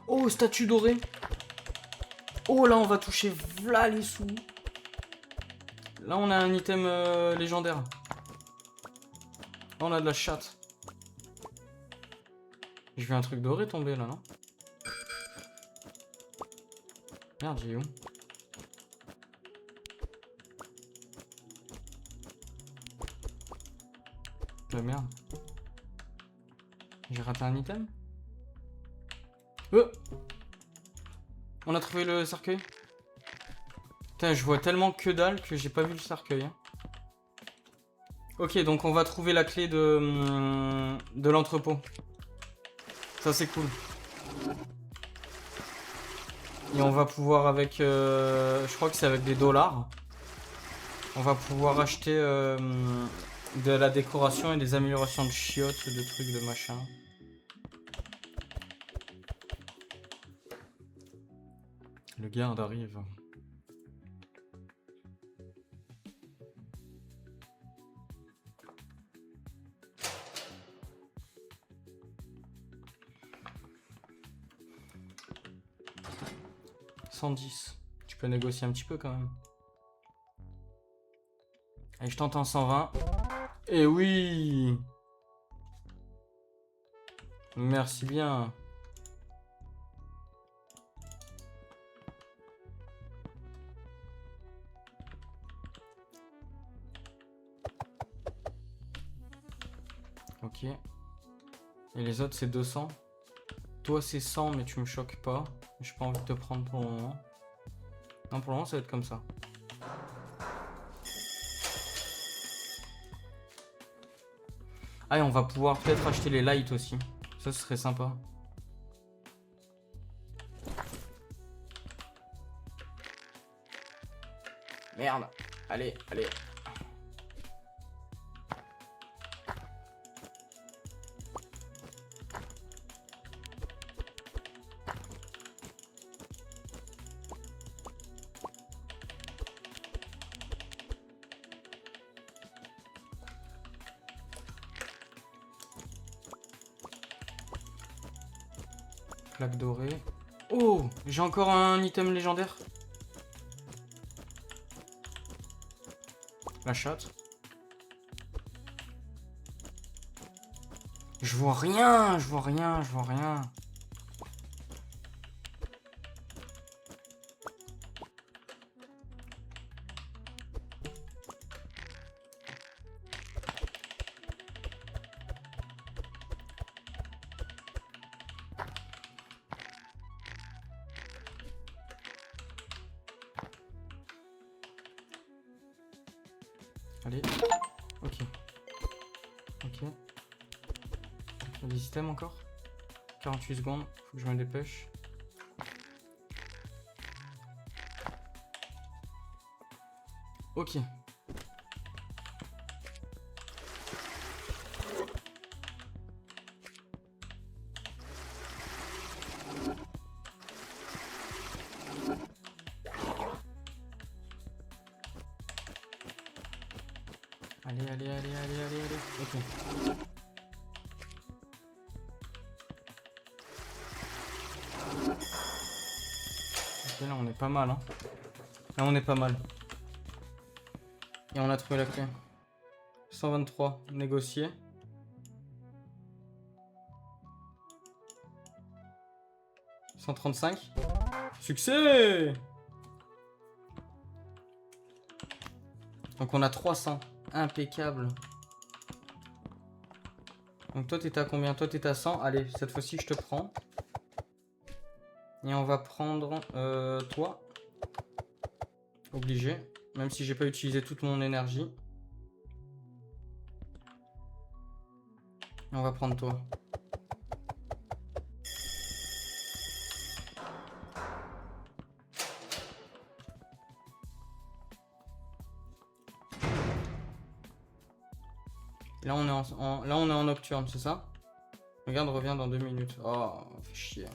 Oh, statue dorée. Oh, là, on va toucher v'là les sous. Là, on a un item légendaire. Là, on a de la chatte. Je vais un truc doré tomber, là, non? Merde, j'ai où? Merde. J'ai raté un item? On a trouvé le cercueil. Putain, je vois tellement que dalle que j'ai pas vu le cercueil. Hein. Ok, donc on va trouver la clé de l'entrepôt. Ça c'est cool. Et on va pouvoir avec... je crois que c'est avec des dollars. On va pouvoir acheter de la décoration et des améliorations de chiottes, de trucs, de machin. Le garde arrive. « 110. Tu peux négocier un petit peu quand même. Allez, je tente un 120. Et oui! Merci bien. Ok. Et les autres, c'est 200. Toi, c'est 100, mais tu me choques pas. J'ai pas envie de te prendre pour le moment. Non, pour le moment, ça va être comme ça. Ah, et on va pouvoir peut-être acheter les lights aussi. Ça, ce serait sympa. Merde. Allez, allez. Plaque dorée. Oh, j'ai encore un item légendaire. La chatte. Je vois rien, je vois rien, je vois rien. Allez. Ok. Ok. Il y a des items encore. 48 secondes. Faut que je me dépêche. Ok. Allez, allez, allez, allez, allez, allez. Ok. Ok, là on est pas mal, hein. Là on est pas mal. Et on a trouvé la clé. 123, négocier. « 135. Succès! Donc on a 300. Impeccable. Donc toi t'étais à combien? Toi t'étais à 100. Allez, cette fois-ci je te prends. Et on va prendre toi. Obligé. Même si j'ai pas utilisé toute mon énergie. Et on va prendre toi. Là on est là on est en nocturne, c'est ça? Regarde, reviens dans 2 minutes. Oh, fait chier.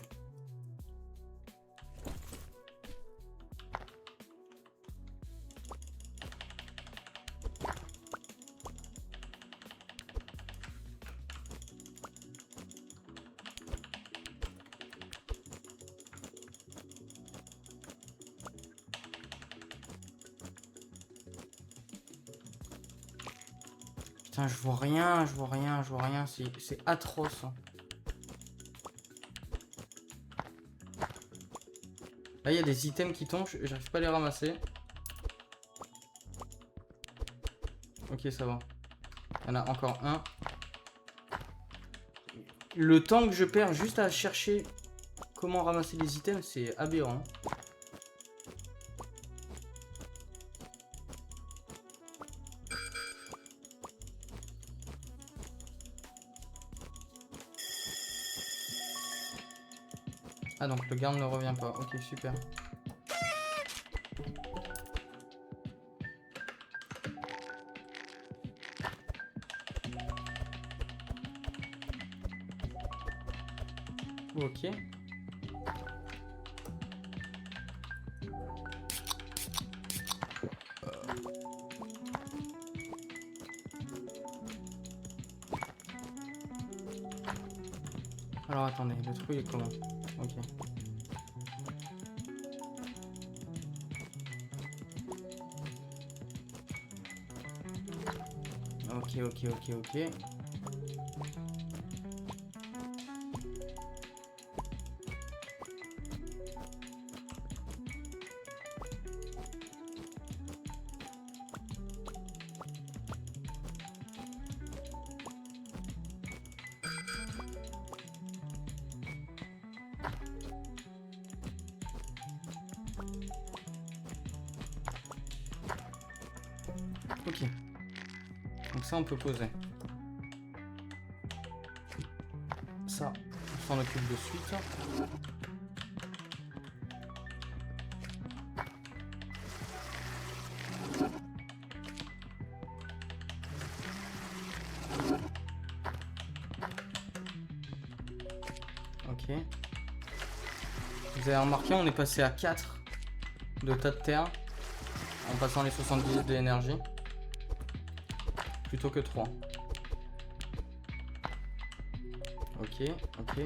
Putain, je vois rien, je vois rien, je vois rien. C'est atroce. Hein. Là, il y a des items qui tombent, j'arrive pas à les ramasser. Ok, ça va. Il y en a encore un. Le temps que je perds juste à chercher comment ramasser les items, c'est aberrant. Ah, donc le garde ne revient pas. Ok, super. Ok. Alors attendez, le trou il est comment? Ok. Ok, ok, ok, ok. Ok. Donc ça on peut poser. Ça, on s'en occupe de suite. Ok. Vous avez remarqué, on est passé à 4 de tas de terre en passant les 70 de l'énergie plutôt que 3. Ok, ok.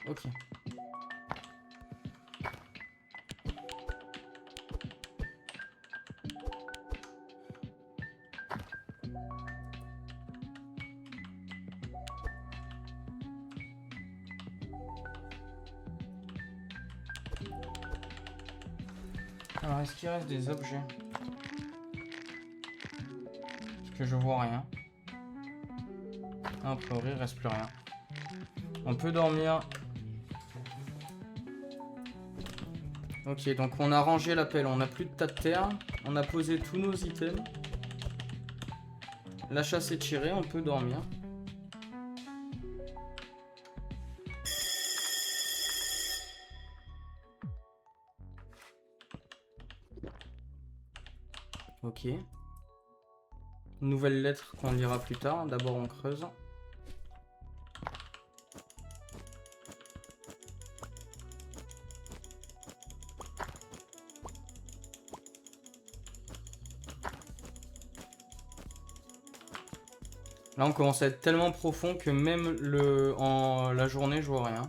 Ok. Alors, est-ce qu'il reste des objets? Parce que je vois rien. A priori, il reste plus rien. On peut dormir. Ok, donc on a rangé la pelle, on n'a plus de tas de terre. On a posé tous nos items. La chasse est tirée, on peut dormir. Ok. Nouvelle lettre qu'on lira plus tard. D'abord on creuse. Là on commence à être tellement profond que même la journée je vois rien.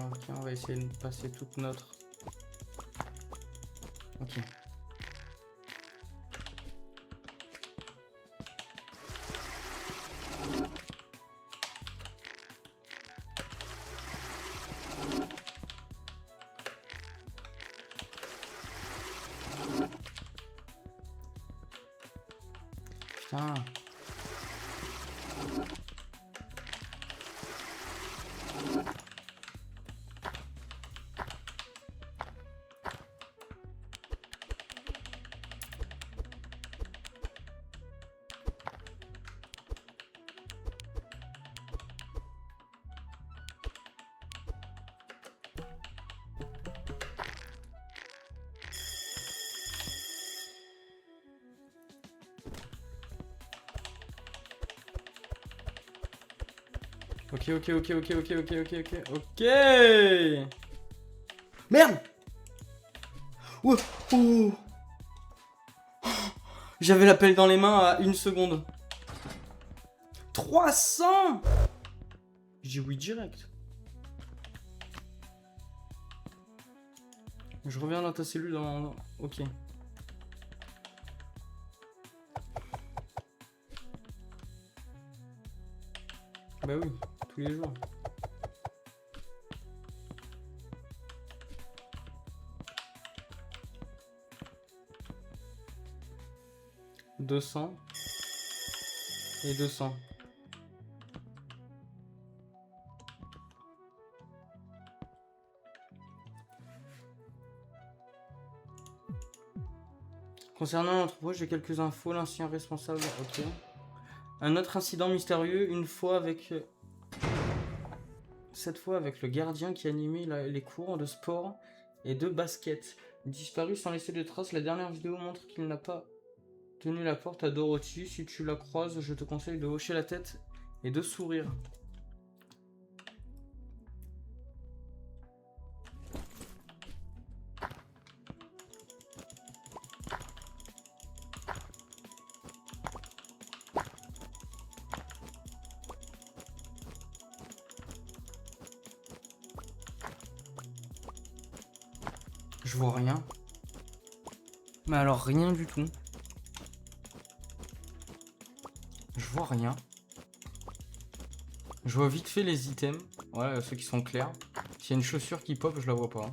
Ok, on va essayer de passer toute notre... Ok. Putain. Ok. Merde. Ouh, ouh. J'avais la pelle dans les mains à 1 seconde. 300. J'ai oui direct. Je reviens dans ta cellule dans... Ok. Bah oui, tous les jours. « 200 et 200. Concernant l'entrepôt, j'ai quelques infos. L'ancien responsable, ok. Un autre incident mystérieux, cette fois avec le gardien qui animait les cours de sport et de basket. Disparu sans laisser de traces, la dernière vidéo montre qu'il n'a pas tenu la porte à Dorothy. Si tu la croises, je te conseille de hocher la tête et de sourire. Je vois rien. Mais alors rien du tout. Je vois rien. Je vois vite fait les items. Ouais, ceux qui sont clairs. S'il y a une chaussure qui pop, je la vois pas.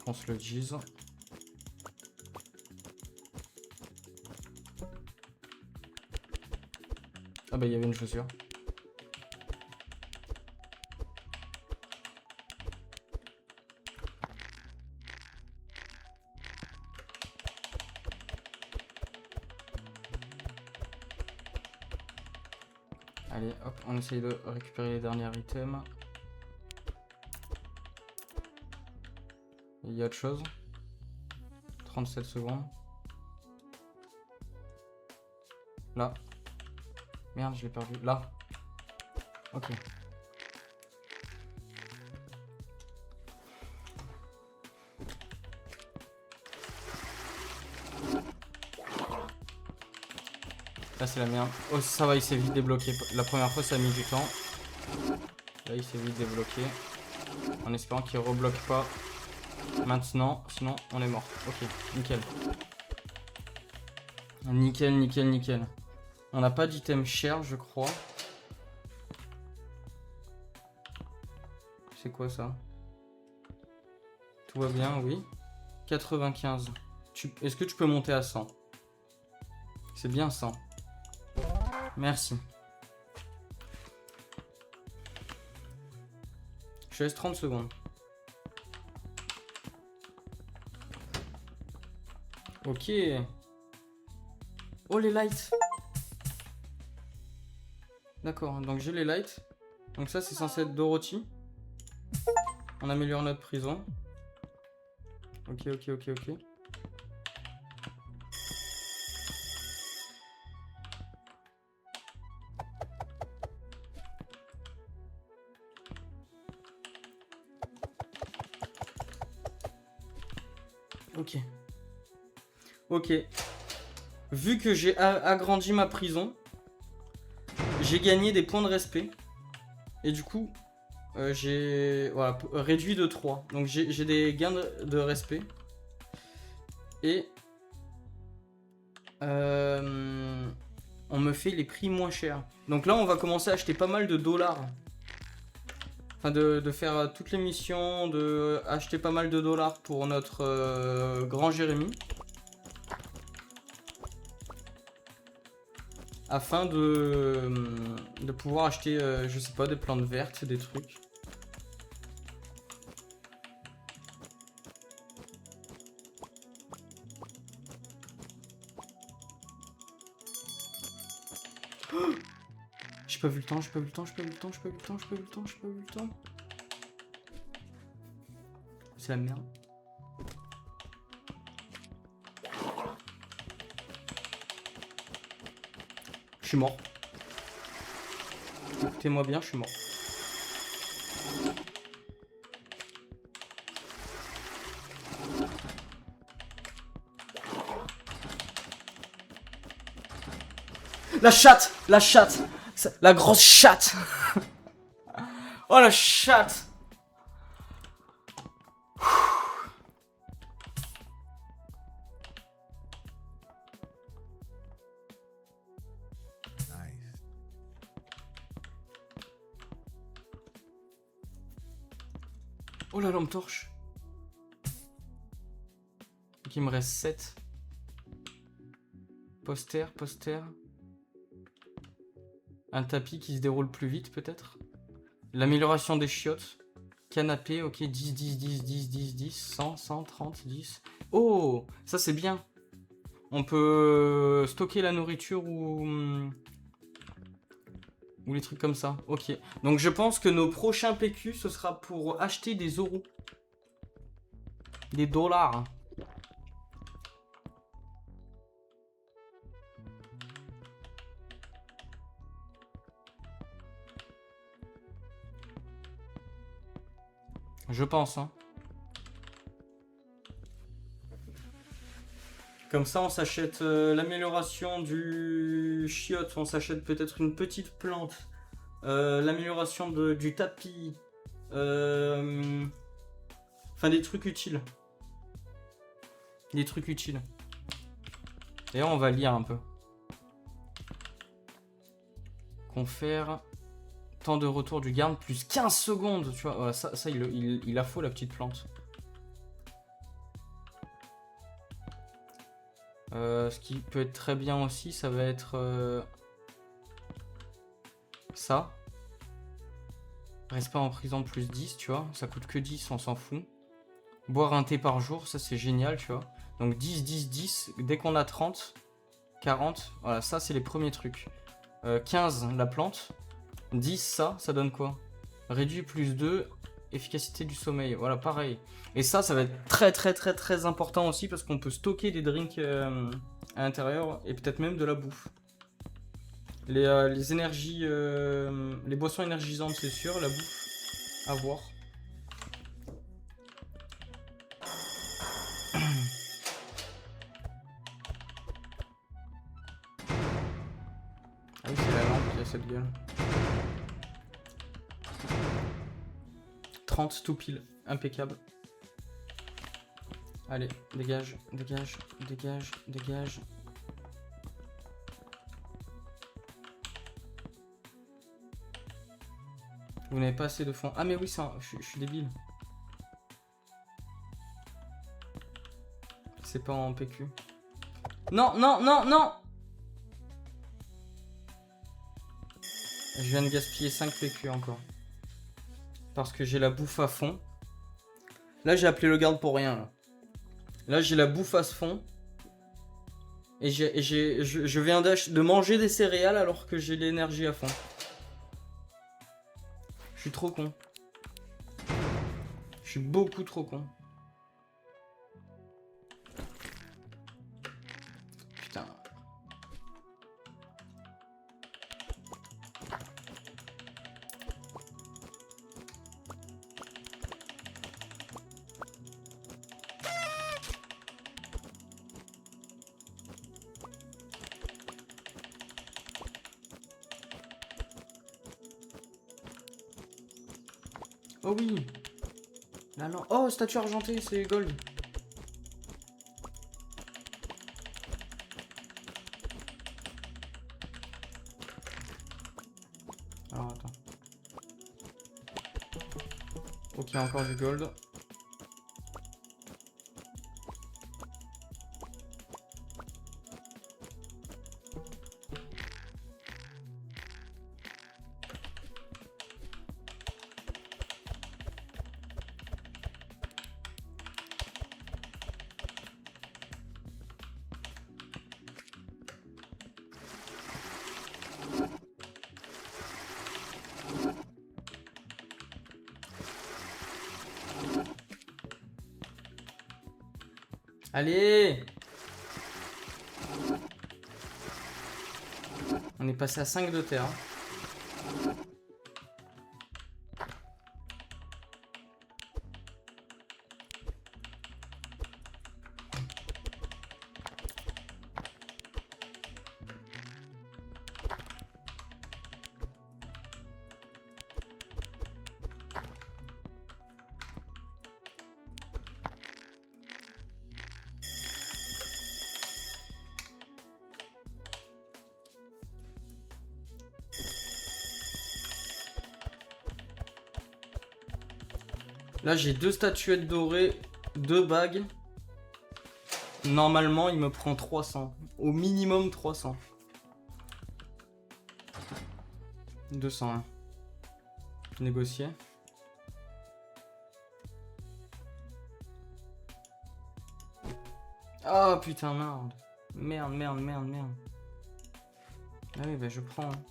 On se le dise. Ah bah il y avait une chaussure. Allez, hop, on essaye de récupérer les derniers items. Il y a autre chose. 37 secondes. Là. Merde, je l'ai perdu. Là. Ok. Là, c'est la merde. Oh, ça va, il s'est vite débloqué. La première fois, ça a mis du temps. Là, il s'est vite débloqué. En espérant qu'il rebloque pas maintenant. Sinon, on est mort. Ok, nickel. Nickel, nickel, nickel. On n'a pas d'item cher, je crois. C'est quoi ça? Tout va bien, oui. 95. Est-ce que tu peux monter à 100? C'est bien 100. Merci. Je laisse 30 secondes. Ok. Oh, les lights. D'accord, donc j'ai les lights. Donc ça, c'est censé être Dorothy. On améliore notre prison. Ok, ok, ok, ok. Ok. Ok. Vu que j'ai agrandi ma prison, j'ai gagné des points de respect. Et du coup, j'ai voilà, réduit de 3. Donc j'ai des gains de respect. Et on me fait les prix moins chers. Donc là, on va commencer à acheter pas mal de dollars. Enfin, de faire toutes les missions, de acheter pas mal de dollars pour notre grand Jérémy. Afin de pouvoir acheter, je sais pas, des plantes vertes, des trucs. Oh, j'ai pas vu le temps, j'ai pas vu le temps, j'ai pas vu le temps, j'ai pas vu le temps, j'ai pas vu le temps, j'ai pas vu le temps. C'est la merde. Je suis mort. Écoutez-moi bien, je suis mort. La chatte! La chatte! La grosse chatte! Oh la chatte! Nice. Oh la lampe torche! Donc il me reste 7. Poster, poster. Un tapis qui se déroule plus vite peut-être. L'amélioration des chiottes. Canapé, ok, 10, 10, 10, 10, 10, 10, 100, 100, 30, 10. Oh, ça c'est bien. On peut stocker la nourriture ou les trucs comme ça. Ok. Donc je pense que nos prochains PQ, ce sera pour acheter des euros. Des dollars. Je pense, hein. Comme ça, on s'achète l'amélioration du chiotte. On s'achète peut-être une petite plante. L'amélioration du tapis. Enfin, des trucs utiles. Des trucs utiles. D'ailleurs, on va lire un peu. Confère. Temps de retour du garde, plus 15 secondes. Tu vois, ouais, ça il a faux, la petite plante. Ce qui peut être très bien aussi, ça va être ça. Reste pas en prison plus 10, tu vois. Ça coûte que 10, on s'en fout. Boire un thé par jour, ça c'est génial, tu vois. Donc 10, 10, 10. Dès qu'on a 30, 40, voilà, ça c'est les premiers trucs. 15, la plante. 10, ça donne quoi? Réduit plus 2, efficacité du sommeil. Voilà, pareil. Et ça va être très très très très important aussi parce qu'on peut stocker des drinks à l'intérieur et peut-être même de la bouffe. Les énergies, les boissons énergisantes, c'est sûr. La bouffe, à voir. Ah oui, c'est la lampe qui a cette gueule. 30 tout pile, impeccable. Allez, dégage, dégage, dégage, dégage. Vous n'avez pas assez de fonds. Ah mais oui, je suis débile. C'est pas en PQ. Non, non, non, non! Je viens de gaspiller 5 PQ encore. Parce que j'ai la bouffe à fond. Là, j'ai appelé le garde pour rien. Là, j'ai la bouffe à ce fond. Et je viens de manger des céréales alors que j'ai l'énergie à fond. Je suis trop con. Je suis beaucoup trop con. Putain. Oh oui. Là, non. Oh, statue argentée, c'est gold. Alors, attends. Ok, encore du gold. Allez! On est passé à 5 de terre. Là, j'ai 2 statuettes dorées, 2 bagues. Normalement, il me prend 300. Au minimum 300. 201. Négocier. Oh putain, merde. Merde, merde, merde, merde. Ah oui, bah je prends. Hein.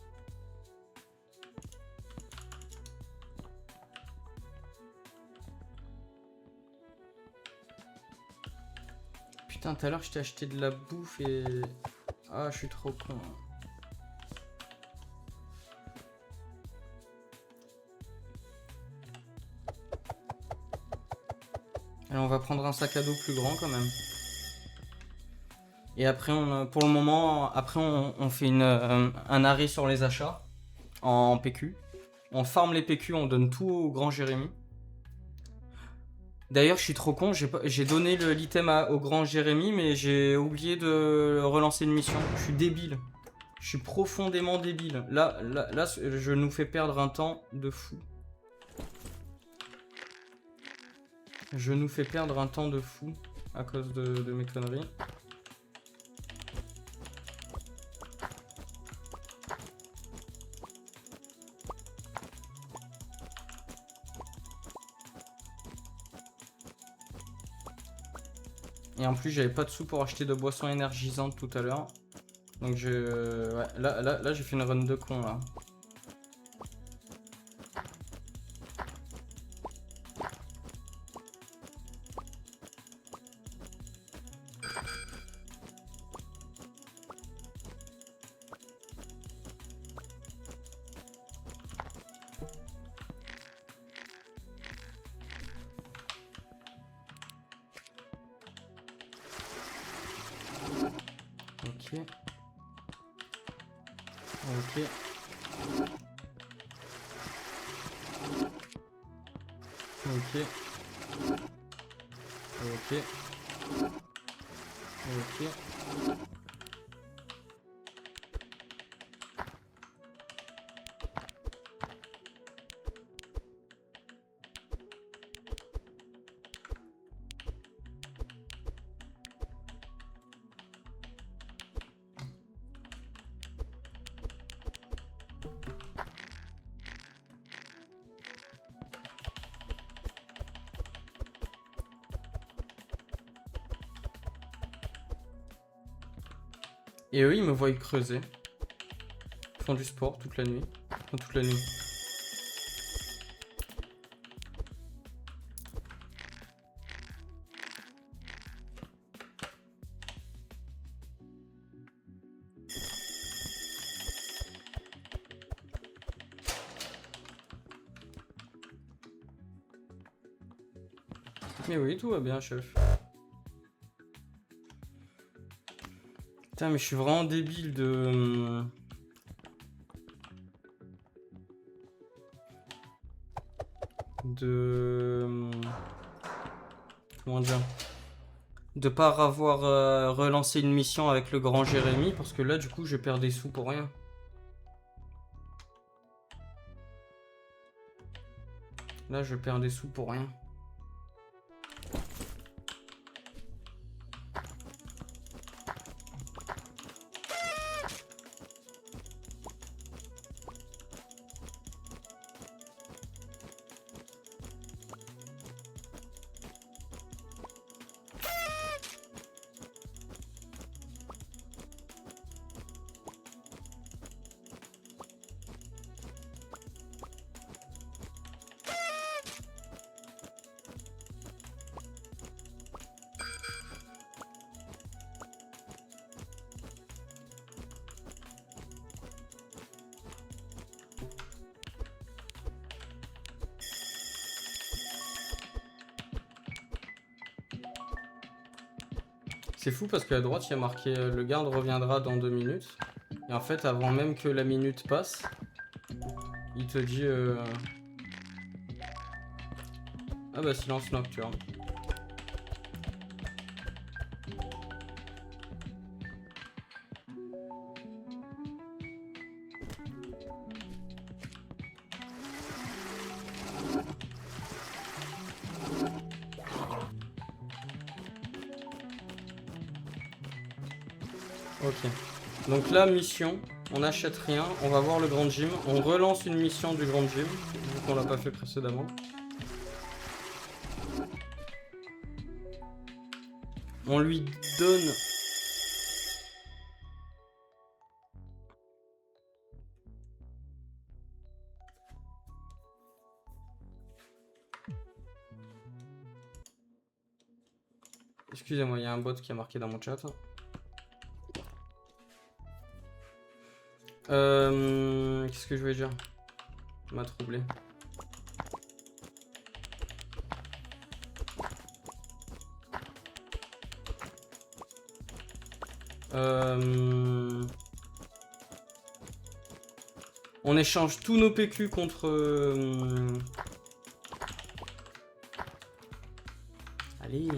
Putain, tout à l'heure, je t'ai acheté de la bouffe et... Ah, je suis trop con. Allez, on va prendre un sac à dos plus grand quand même. Et après, pour le moment, après on fait un arrêt sur les achats en PQ. On farm les PQ, on donne tout au grand Jérémy. D'ailleurs, je suis trop con, j'ai donné l'item au grand Jérémy, mais j'ai oublié de relancer une mission. Je suis débile. Je suis profondément débile. Là, je nous fais perdre un temps de fou. Je nous fais perdre un temps de fou à cause de mes conneries. Et en plus, j'avais pas de sous pour acheter de boissons énergisantes tout à l'heure. Donc ouais, là j'ai fait une run de con là. Ok. Ok. Ok. Ok. Ok. Et eux, ils me voient creuser. Ils font du sport toute la nuit. Enfin, toute la nuit. Mais oui, tout va bien, chef. Putain, mais je suis vraiment débile de... Comment dire? De pas avoir relancé une mission avec le grand Jérémy, parce que là, du coup, je perds des sous pour rien. Là, je perds des sous pour rien. C'est fou parce qu'à droite, il y a marqué le garde reviendra dans 2 minutes. Et en fait, avant même que la minute passe, il te dit ah bah silence nocturne. Ok. Donc là, mission, on n'achète rien, on va voir le grand gym, on relance une mission du grand gym, vu qu'on l'a pas fait précédemment. On lui donne... Excusez-moi, il y a un bot qui a marqué dans mon chat. Qu'est-ce que je vais dire? Ça m'a troublé. On échange tous nos PQ contre... Allez.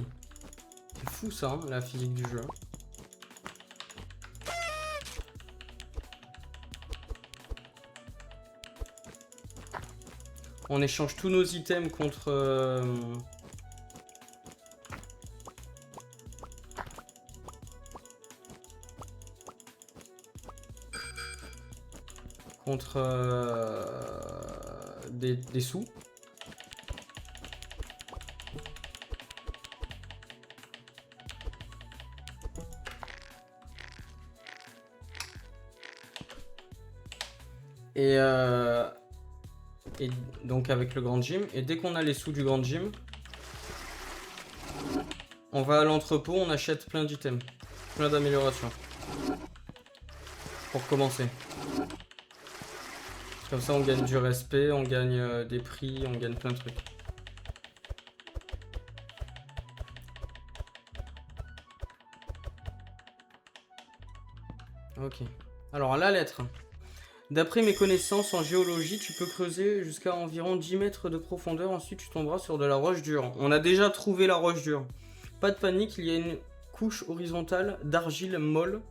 C'est fou ça, hein, la physique du jeu. On échange tous nos items contre... contre des sous. Et donc avec le grand gym. Et dès qu'on a les sous du grand gym, on va à l'entrepôt, on achète plein d'items. Plein d'améliorations. Pour commencer. Comme ça on gagne du respect, on gagne des prix, on gagne plein de trucs. Ok. Alors la lettre. D'après mes connaissances en géologie, tu peux creuser jusqu'à environ 10 mètres de profondeur, ensuite tu tomberas sur de la roche dure. On a déjà trouvé la roche dure. Pas de panique, il y a une couche horizontale d'argile molle.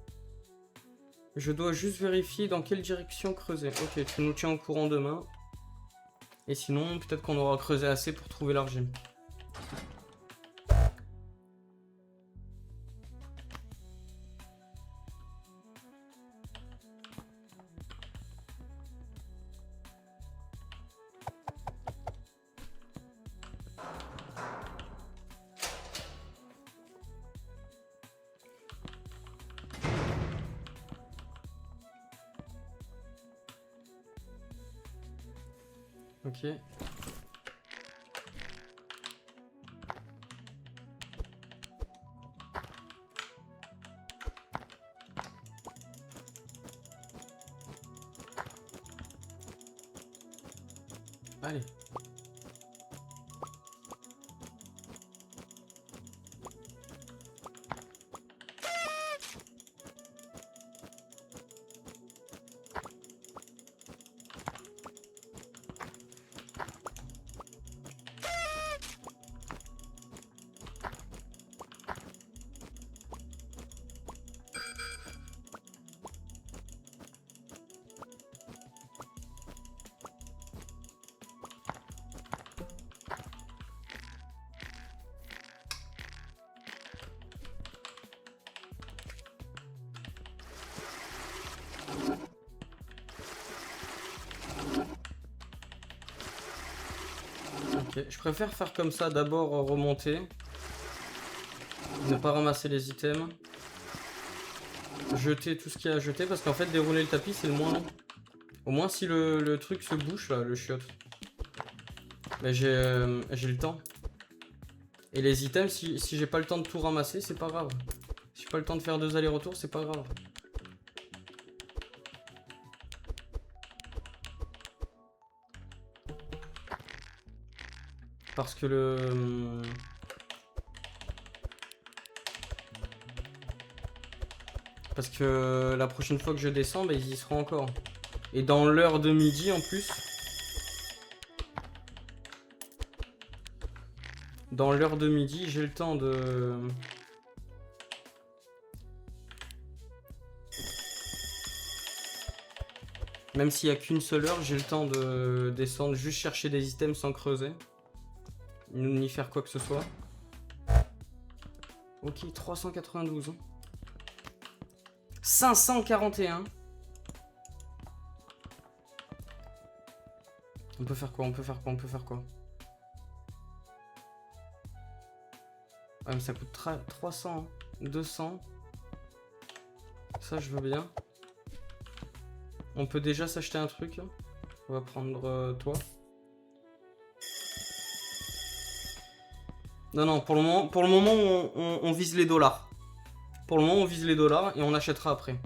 Je dois juste vérifier dans quelle direction creuser. Ok, tu nous tiens au courant demain. Et sinon, peut-être qu'on aura creusé assez pour trouver l'argile. Ok. Allez. Ok, je préfère faire comme ça, d'abord remonter, ne pas ramasser les items, jeter tout ce qu'il y a à jeter, parce qu'en fait dérouler le tapis c'est le moins long. Au moins si le truc se bouche là, le chiotte, mais j'ai le temps. Et les items, si j'ai pas le temps de tout ramasser, c'est pas grave. Si j'ai pas le temps de faire 2 allers-retours, c'est pas grave. Parce que Parce que la prochaine fois que je descends, bah, ils y seront encore. Et dans l'heure de midi en plus. Dans l'heure de midi, j'ai le temps de... Même s'il n'y a qu'une seule heure, j'ai le temps de descendre, juste chercher des items sans creuser. Ni faire quoi que ce soit. Ok, 392. 541. On peut faire quoi? On peut faire quoi? On peut faire quoi? Ah mais ça coûte 300, 200. Ça je veux bien. On peut déjà s'acheter un truc. On va prendre toi. Non, non, pour le moment on vise les dollars. Pour le moment on vise les dollars et on achètera après.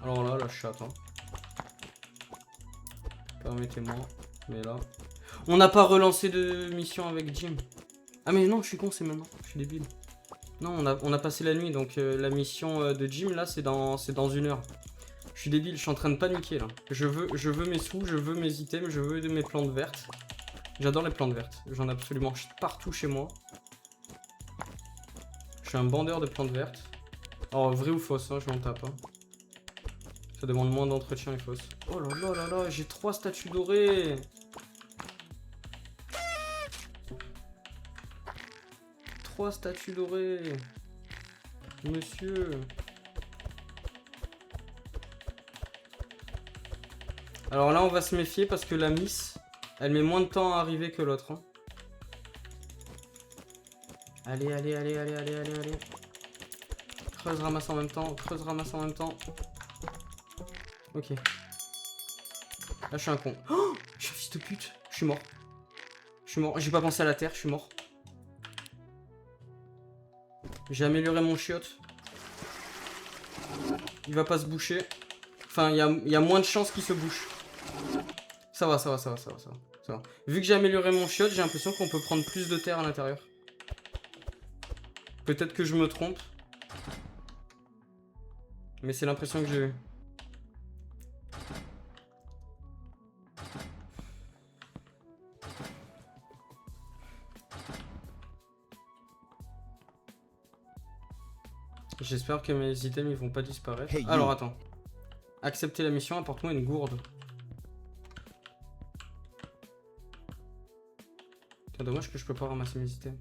Alors là, la chatte. Hein. Permettez-moi. Mais là. On n'a pas relancé de mission avec Jim. Ah mais non, je suis con, c'est maintenant. Je suis débile. Non, on a passé la nuit, donc la mission de Jim là, c'est dans 1 heure. Je suis débile, je suis en train de paniquer là. Je veux mes sous, je veux mes items, je veux mes plantes vertes. J'adore les plantes vertes. J'en ai absolument partout chez moi. Je suis un bandeur de plantes vertes. Alors, vrai ou fausse, hein, je m'en tape. Hein. Ça demande moins d'entretien et fausse. Oh là là là là, j'ai 3 statues dorées. Trois statues dorées. Monsieur. Alors là, on va se méfier parce que la Miss, elle met moins de temps à arriver que l'autre. Hein. Allez, allez, allez, allez, allez, allez, allez. Creuse, ramasse en même temps. Creuse, ramasse en même temps. Ok. Là, je suis un con. Oh, je suis un fils de pute. Je suis mort. Je suis mort. J'ai pas pensé à la terre, je suis mort. J'ai amélioré mon chiotte. Il va pas se boucher. Enfin, il y a moins de chances qu'il se bouche. Ça va, ça va, ça va, ça va, ça va, ça va. Vu que j'ai amélioré mon chiotte, j'ai l'impression qu'on peut prendre plus de terre à l'intérieur. Peut-être que je me trompe. Mais c'est l'impression que j'ai eue. J'espère que mes items ils vont pas disparaître. Hey, alors attends. Accepter la mission, apporte-moi une gourde. C'est dommage que je peux pas ramasser mes items.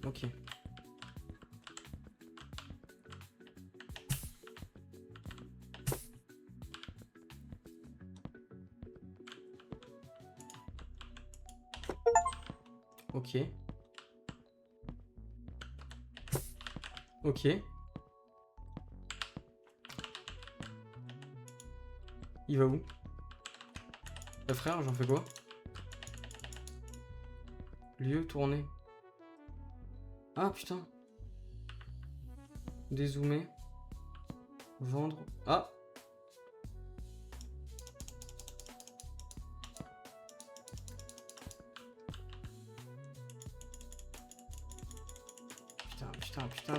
Ok. Ok. Ok. Il va où? Frère, j'en fais quoi? Lieu tourné. Ah putain. Dézoomer. Vendre. Ah.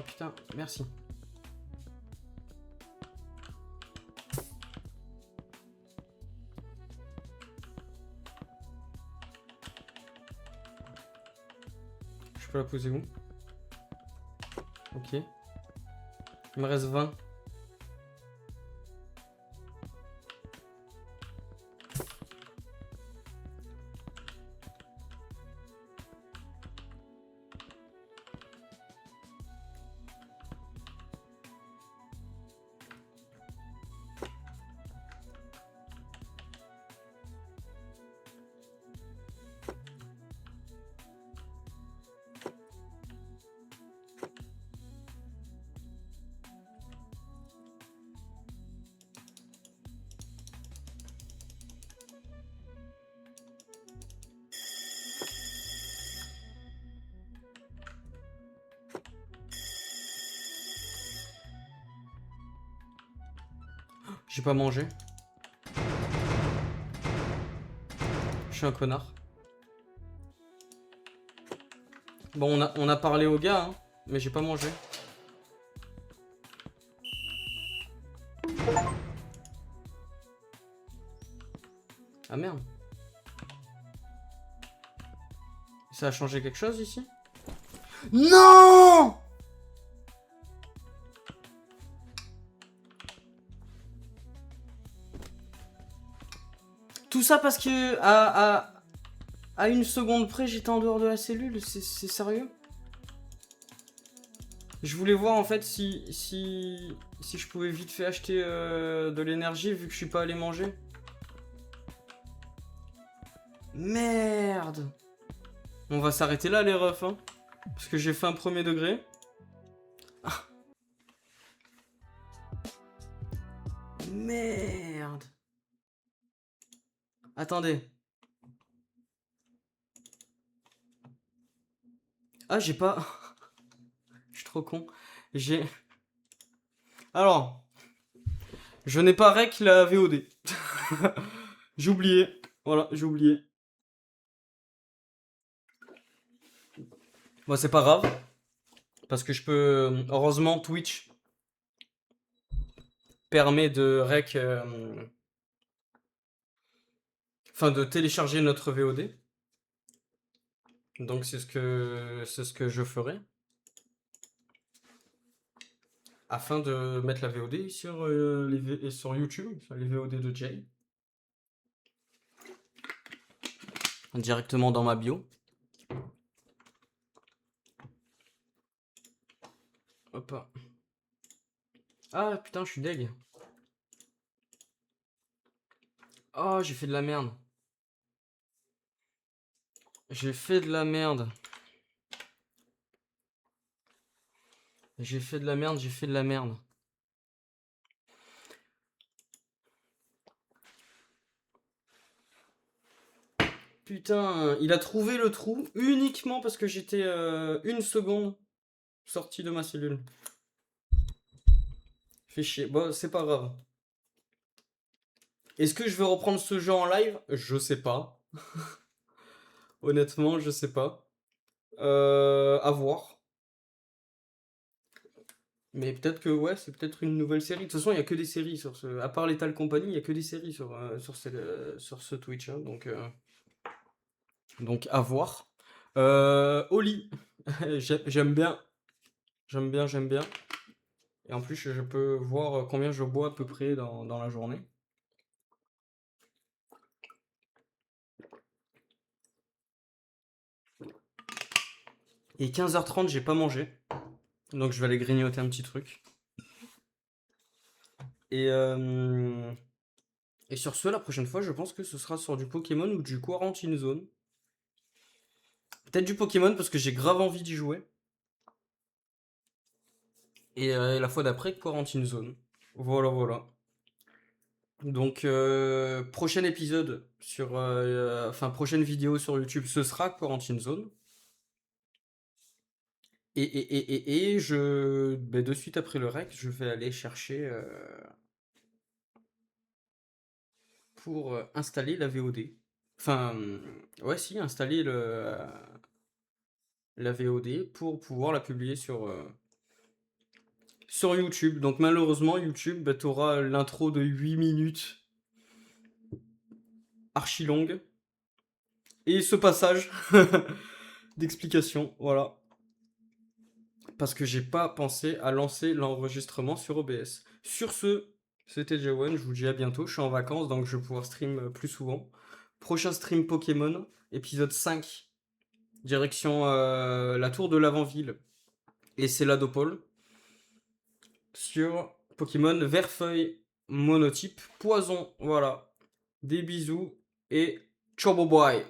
Putain. Merci. Je peux la poser où? Ok. Il me reste 20. J'ai pas mangé. Je suis un connard. Bon, on a parlé au gars, hein, mais j'ai pas mangé. Ah merde. Ça a changé quelque chose ici? Non! Tout ça parce que à une seconde près, j'étais en dehors de la cellule. C'est sérieux? Je voulais voir en fait si je pouvais vite fait acheter de l'énergie vu que je suis pas allé manger. Merde. On va s'arrêter là les refs, hein. Parce que j'ai fait un premier degré. Ah. Merde. Attendez. Ah, j'ai pas... Je suis trop con. J'ai... Alors... Je n'ai pas rec la VOD. J'ai oublié. Voilà, j'ai oublié. Bon, c'est pas grave. Parce que je peux... Heureusement, Twitch permet de rec... Enfin, de télécharger notre VOD. Donc c'est ce que je ferai. Afin de mettre la VOD sur, sur YouTube, sur les VOD de Jay. Directement dans ma bio. Hop. Ah putain, je suis deg. Oh, j'ai fait de la merde. J'ai fait de la merde. J'ai fait de la merde, j'ai fait de la merde. Putain, il a trouvé le trou uniquement parce que j'étais une seconde sorti de ma cellule. Fait chier. Bon, c'est pas grave. Est-ce que je vais reprendre ce jeu en live? Je sais pas. Honnêtement, je sais pas. À voir. Mais peut-être que ouais, c'est peut-être une nouvelle série. De toute façon, il y a que des séries sur ce. À part Lethal Company, il y a que des séries sur ce Twitch. Hein, donc à voir. Oli, j'aime bien. J'aime bien. Et en plus, je peux voir combien je bois à peu près dans la journée. Et 15h30, j'ai pas mangé. Donc je vais aller grignoter un petit truc. Et, euh, et sur ce, la prochaine fois, je pense que ce sera sur du Pokémon ou du Quarantine Zone. Peut-être du Pokémon parce que j'ai grave envie d'y jouer. Et la fois d'après, Quarantine Zone. Voilà, voilà. Donc, prochain épisode sur. Enfin, prochaine vidéo sur YouTube, ce sera Quarantine Zone. Et de suite après le rec, je vais aller chercher pour installer la VOD. Enfin, ouais, si, installer la VOD pour pouvoir la publier sur YouTube. Donc, malheureusement, YouTube, bah, t'auras l'intro de 8 minutes archi longue. Et ce passage d'explication, voilà. Parce que j'ai pas pensé à lancer l'enregistrement sur OBS. Sur ce, c'était Jawan, je vous dis à bientôt. Je suis en vacances donc je vais pouvoir stream plus souvent. Prochain stream Pokémon, épisode 5, direction la tour de l'Avant-Ville et Céladopole. Sur Pokémon Verfeuille monotype Poison. Voilà. Des bisous et ciao boy.